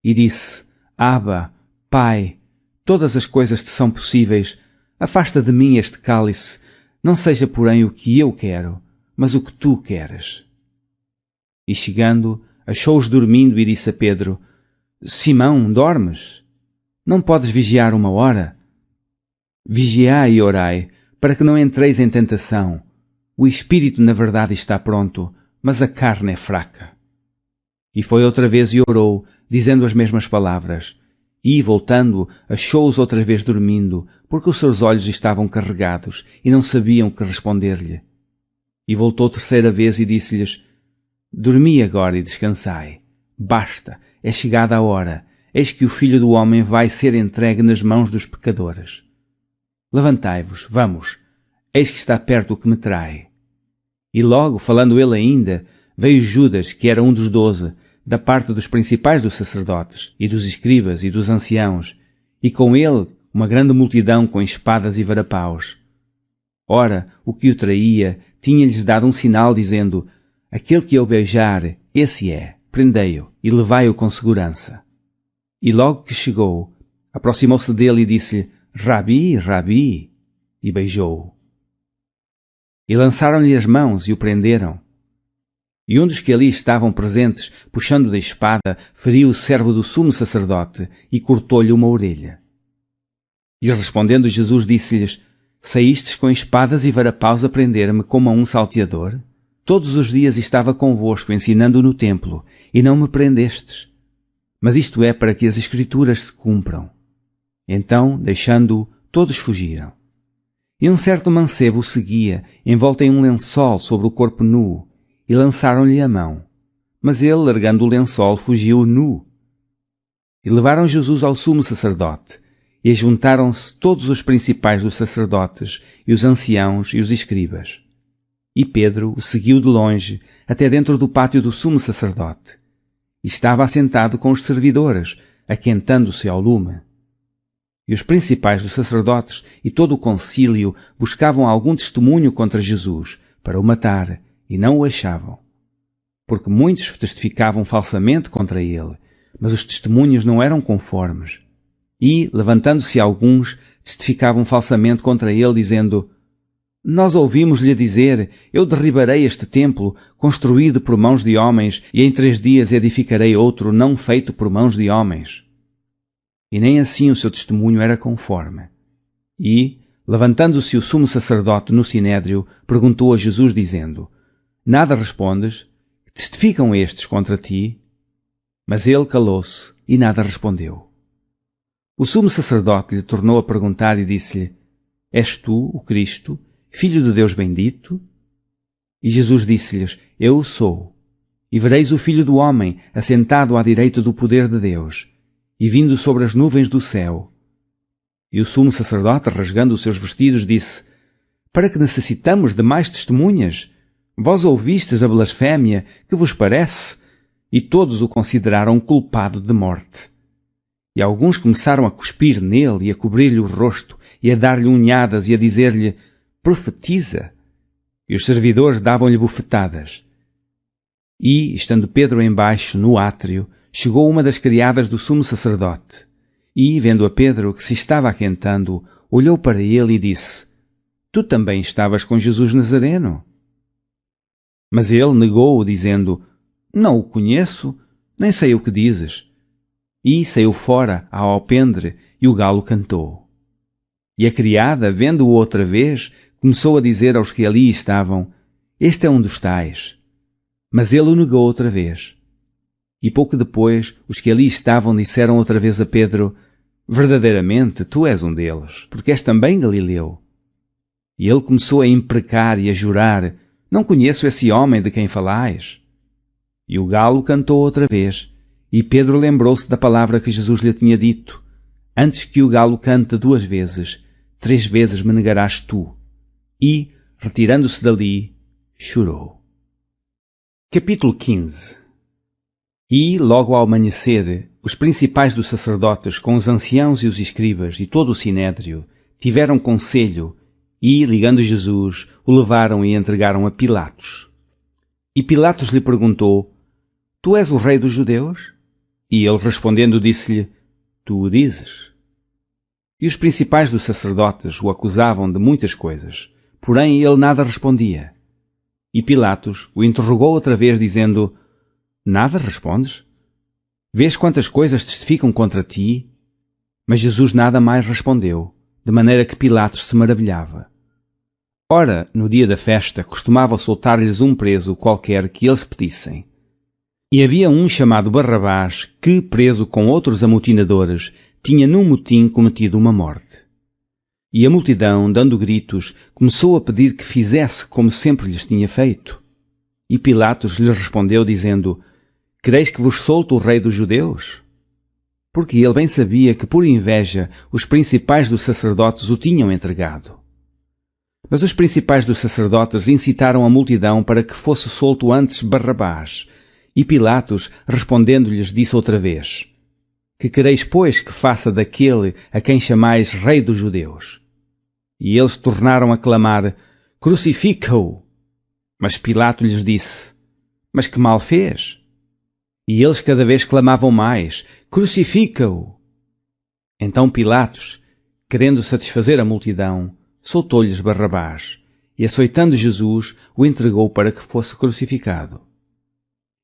E disse: Abba, Pai, todas as coisas te são possíveis. Afasta de mim este cálice. Não seja, porém, o que eu quero, mas o que tu queres. E chegando, achou-os dormindo e disse a Pedro: Simão, dormes? Não podes vigiar 1 hora? Vigiai e orai, para que não entreis em tentação. O espírito, na verdade, está pronto, mas a carne é fraca. E foi outra vez e orou, dizendo as mesmas palavras. E, voltando, achou-os outra vez dormindo, porque os seus olhos estavam carregados e não sabiam que responder-lhe. E voltou 3ª vez e disse-lhes: Dormi agora e descansai. Basta, é chegada a hora. Eis que o Filho do Homem vai ser entregue nas mãos dos pecadores. Levantai-vos, vamos. Eis que está perto o que me trai. E logo, falando ele ainda, veio Judas, que era um dos 12, da parte dos principais dos sacerdotes, e dos escribas e dos anciãos, e com ele uma grande multidão com espadas e varapaus. Ora, o que o traía tinha-lhes dado um sinal, dizendo: Aquele que eu beijar, esse é, prendei-o e levai-o com segurança. E logo que chegou, aproximou-se dele e disse-lhe: Rabi, Rabi. e beijou-o. E lançaram-lhe as mãos e o prenderam. E um dos que ali estavam presentes, puxando da espada, feriu o servo do sumo sacerdote e cortou-lhe uma orelha. E respondendo Jesus disse-lhes: Saístes com espadas e varapaus a prender-me como a um salteador? Todos os dias estava convosco ensinando no templo, e não me prendestes. Mas isto é para que as Escrituras se cumpram. Então, deixando-o, todos fugiram. E um certo mancebo o seguia, envolto em um lençol sobre o corpo nu, e lançaram-lhe a mão. Mas ele, largando o lençol, fugiu nu. E levaram Jesus ao sumo sacerdote, e juntaram-se todos os principais dos sacerdotes, e os anciãos e os escribas. E Pedro o seguiu de longe, até dentro do pátio do sumo sacerdote. E estava assentado com os servidores, aquentando-se ao lume. E os principais dos sacerdotes e todo o concílio buscavam algum testemunho contra Jesus, para o matar, e não o achavam. Porque muitos testificavam falsamente contra ele, mas os testemunhos não eram conformes. E, levantando-se alguns, testificavam falsamente contra ele, dizendo: Nós ouvimos-lhe dizer: Eu derribarei este templo, construído por mãos de homens, e em 3 dias edificarei outro, não feito por mãos de homens. E nem assim o seu testemunho era conforme. E, levantando-se o sumo sacerdote no sinédrio, perguntou a Jesus, dizendo: Nada respondes? Testificam estes contra ti? Mas ele calou-se e nada respondeu. O sumo sacerdote lhe tornou a perguntar e disse-lhe: És tu o Cristo, Filho de Deus bendito? E Jesus disse-lhes: Eu o sou. E vereis o Filho do Homem assentado à direita do poder de Deus, e vindo sobre as nuvens do céu. E o sumo sacerdote, rasgando os seus vestidos, disse: Para que necessitamos de mais testemunhas? Vós ouvistes a blasfémia, que vos parece? E todos o consideraram culpado de morte. E alguns começaram a cuspir nele e a cobrir-lhe o rosto, e a dar-lhe unhadas e a dizer-lhe: Profetiza! E os servidores davam-lhe bofetadas. E, estando Pedro embaixo, no átrio, chegou uma das criadas do sumo sacerdote. E, vendo a Pedro, que se estava aquentando, olhou para ele e disse: Tu também estavas com Jesus Nazareno? Mas ele negou-o, dizendo: Não o conheço, nem sei o que dizes. E saiu fora ao alpendre, e o galo cantou. E a criada, vendo-o outra vez, começou a dizer aos que ali estavam: Este é um dos tais. Mas ele o negou outra vez. E pouco depois, os que ali estavam disseram outra vez a Pedro: Verdadeiramente, tu és um deles, porque és também Galileu. E ele começou a imprecar e a jurar: Não conheço esse homem de quem falais. E o galo cantou outra vez, e Pedro lembrou-se da palavra que Jesus lhe tinha dito: Antes que o galo cante 2 vezes, 3 vezes me negarás tu. E, retirando-se dali, chorou. Capítulo 15. E, logo ao amanhecer, os principais dos sacerdotes, com os anciãos e os escribas e todo o sinédrio, tiveram conselho e, ligando Jesus, o levaram e entregaram a Pilatos. E Pilatos lhe perguntou: Tu és o rei dos judeus? E ele respondendo disse-lhe: Tu o dizes. E os principais dos sacerdotes o acusavam de muitas coisas, porém ele nada respondia. E Pilatos o interrogou outra vez, dizendo: Nada respondes? Vês quantas coisas testificam contra ti? Mas Jesus nada mais respondeu, de maneira que Pilatos se maravilhava. Ora, no dia da festa, costumava soltar-lhes um preso qualquer que eles pedissem. E havia um chamado Barrabás que, preso com outros amotinadores, tinha num motim cometido uma morte. E a multidão, dando gritos, começou a pedir que fizesse como sempre lhes tinha feito. E Pilatos lhes respondeu, dizendo: Quereis que vos solte o rei dos judeus? Porque ele bem sabia que, por inveja, os principais dos sacerdotes o tinham entregado. Mas os principais dos sacerdotes incitaram a multidão para que fosse solto antes Barrabás. E Pilatos, respondendo-lhes, disse outra vez: Que quereis, pois, que faça daquele a quem chamais rei dos judeus? E eles tornaram a clamar: Crucifica-o! Mas Pilato lhes disse: Mas que mal fez? E eles cada vez clamavam mais: Crucifica-o! Então Pilatos, querendo satisfazer a multidão, soltou-lhes Barrabás, e açoitando Jesus, o entregou para que fosse crucificado.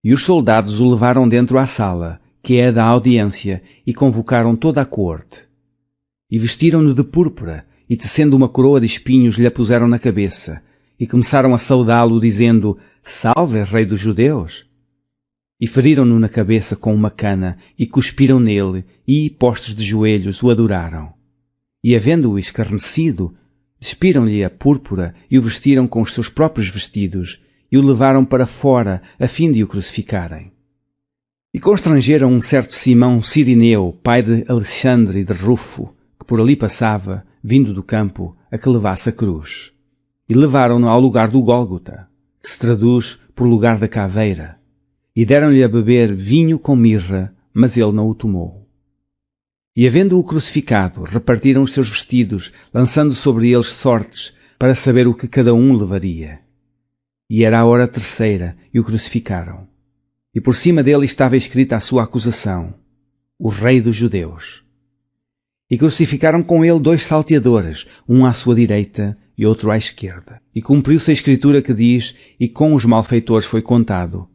E os soldados o levaram dentro à sala, que é a da audiência, e convocaram toda a corte. E vestiram-no de púrpura, e tecendo uma coroa de espinhos lhe a puseram na cabeça, e começaram a saudá-lo, dizendo: Salve, Rei dos Judeus! E feriram-no na cabeça com uma cana, e cuspiram nele, e, postos de joelhos, o adoraram. E, havendo-o escarnecido, despiram-lhe a púrpura e o vestiram com os seus próprios vestidos, e o levaram para fora, a fim de o crucificarem. E constrangeram um certo Simão Cirineu, pai de Alexandre e de Rufo, que por ali passava, vindo do campo, a que levasse a cruz. E levaram-no ao lugar do Gólgota, que se traduz por lugar da caveira, e deram-lhe a beber vinho com mirra, mas ele não o tomou. E, havendo-o crucificado, repartiram os seus vestidos, lançando sobre eles sortes, para saber o que cada um levaria. E era a hora terceira, e o crucificaram. E por cima dele estava escrita a sua acusação: o Rei dos Judeus. E crucificaram com ele 2 salteadores, um à sua direita e outro à esquerda. E cumpriu-se a escritura que diz: e com os malfeitores foi contado.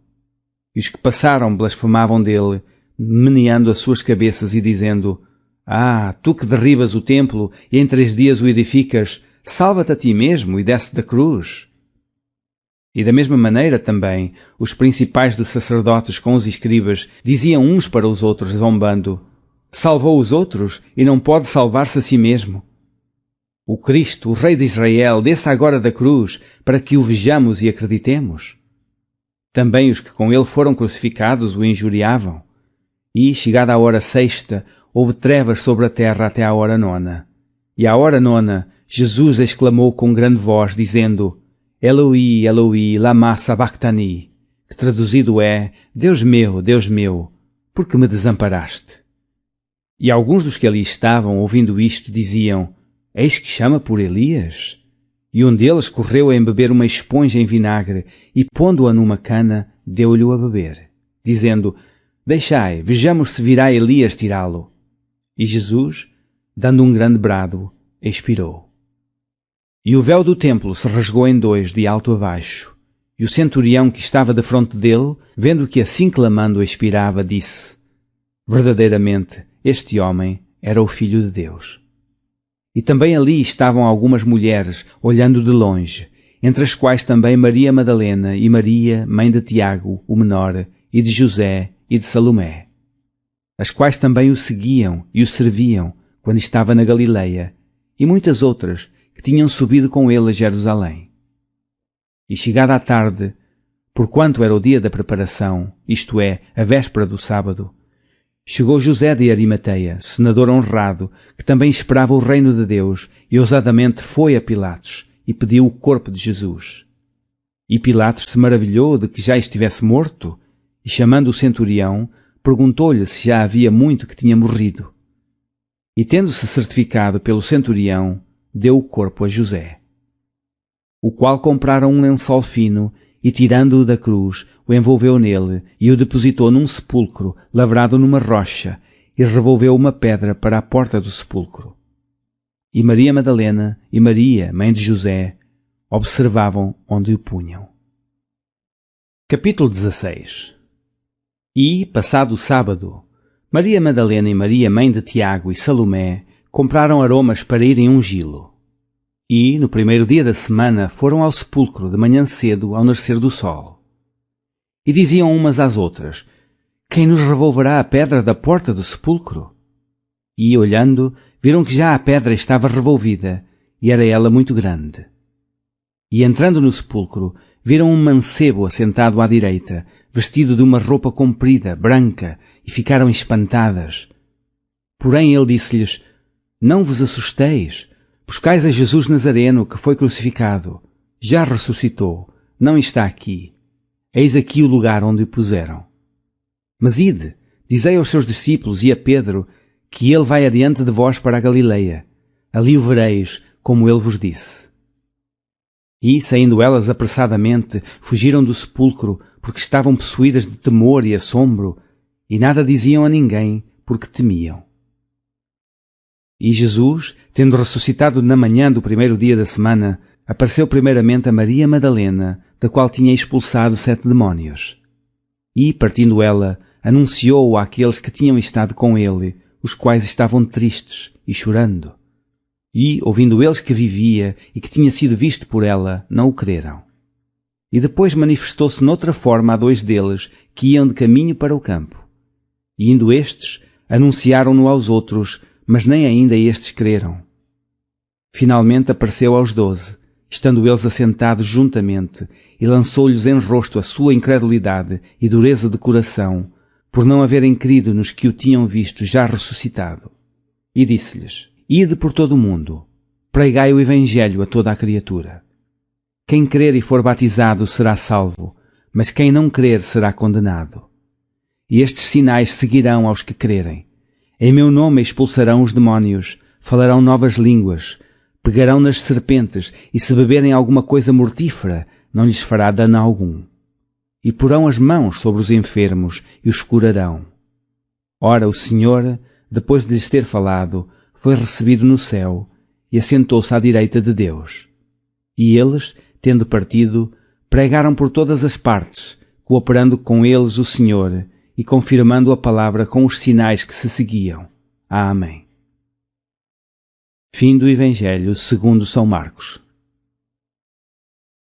E os que passaram blasfemavam dele, meneando as suas cabeças e dizendo: Ah, tu que derribas o templo e em 3 dias o edificas, salva-te a ti mesmo e desce da cruz. E da mesma maneira também, os principais dos sacerdotes com os escribas diziam uns para os outros, zombando: Salvou os outros e não pode salvar-se a si mesmo. O Cristo, o Rei de Israel, desça agora da cruz, para que o vejamos e acreditemos. Também os que com ele foram crucificados o injuriavam. E, chegada a hora 6ª, houve trevas sobre a terra até à hora 9ª. E à hora 9ª, Jesus exclamou com grande voz, dizendo: Eloi, Eloi, lama sabachthani, que traduzido é: Deus meu, por que me desamparaste? E alguns dos que ali estavam, ouvindo isto, diziam: Eis que chama por Elias? E um deles correu a embeber uma esponja em vinagre, e pondo-a numa cana, deu-lhe-o a beber, dizendo: Deixai, vejamos se virá Elias tirá-lo. E Jesus, dando um grande brado, expirou. E o véu do templo se rasgou em 2, de alto a baixo. E o centurião que estava defronte dele, vendo que assim clamando expirava, disse: Verdadeiramente, este homem era o Filho de Deus. E também ali estavam algumas mulheres, olhando de longe, entre as quais também Maria Madalena e Maria, mãe de Tiago, o menor, e de José e de Salomé, as quais também o seguiam e o serviam quando estava na Galileia, e muitas outras que tinham subido com ele a Jerusalém. E chegada a tarde, porquanto era o dia da preparação, isto é, a véspera do sábado, chegou José de Arimateia, senador honrado, que também esperava o reino de Deus, e ousadamente foi a Pilatos e pediu o corpo de Jesus. E Pilatos se maravilhou de que já estivesse morto, e chamando o centurião, perguntou-lhe se já havia muito que tinha morrido. E tendo-se certificado pelo centurião, deu o corpo a José, o qual compraram um lençol fino e, tirando-o da cruz, o envolveu nele e o depositou num sepulcro lavrado numa rocha e revolveu uma pedra para a porta do sepulcro. E Maria Madalena e Maria, mãe de José, observavam onde o punham. Capítulo 16. E, passado o sábado, Maria Madalena e Maria, mãe de Tiago e Salomé, compraram aromas para irem ungí-lo. E, no primeiro dia da semana, foram ao sepulcro de manhã cedo, ao nascer do sol. E diziam umas às outras: Quem nos revolverá a pedra da porta do sepulcro? E, olhando, viram que já a pedra estava revolvida, e era ela muito grande. E, entrando no sepulcro, viram um mancebo assentado à direita, vestido de uma roupa comprida, branca, e ficaram espantadas. Porém ele disse-lhes: Não vos assusteis. Buscais a Jesus Nazareno, que foi crucificado. Já ressuscitou. Não está aqui. Eis aqui o lugar onde o puseram. Mas ide, dizei aos seus discípulos e a Pedro, que ele vai adiante de vós para a Galileia. Ali o vereis, como ele vos disse. E, saindo elas apressadamente, fugiram do sepulcro, porque estavam possuídas de temor e assombro, e nada diziam a ninguém, porque temiam. E Jesus, tendo ressuscitado na manhã do primeiro dia da semana, apareceu primeiramente a Maria Madalena, da qual tinha expulsado 7 demónios. E, partindo ela, anunciou-o àqueles que tinham estado com ele, os quais estavam tristes e chorando. E, ouvindo eles que vivia e que tinha sido visto por ela, não o creram. E depois manifestou-se noutra forma a 2 deles que iam de caminho para o campo. E indo estes, anunciaram-no aos outros, mas nem ainda estes creram. Finalmente apareceu aos 12, estando eles assentados juntamente, e lançou-lhes em rosto a sua incredulidade e dureza de coração, por não haverem crido nos que o tinham visto já ressuscitado. E disse-lhes: Ide por todo o mundo, pregai o Evangelho a toda a criatura. Quem crer e for batizado será salvo, mas quem não crer será condenado. E estes sinais seguirão aos que crerem. Em meu nome expulsarão os demónios, falarão novas línguas, pegarão nas serpentes, e se beberem alguma coisa mortífera, não lhes fará dano algum. E porão as mãos sobre os enfermos e os curarão. Ora, o Senhor, depois de lhes ter falado, foi recebido no céu e assentou-se à direita de Deus. E eles, tendo partido, pregaram por todas as partes, cooperando com eles o Senhor e confirmando a palavra com os sinais que se seguiam. Amém. Fim do Evangelho segundo São Marcos.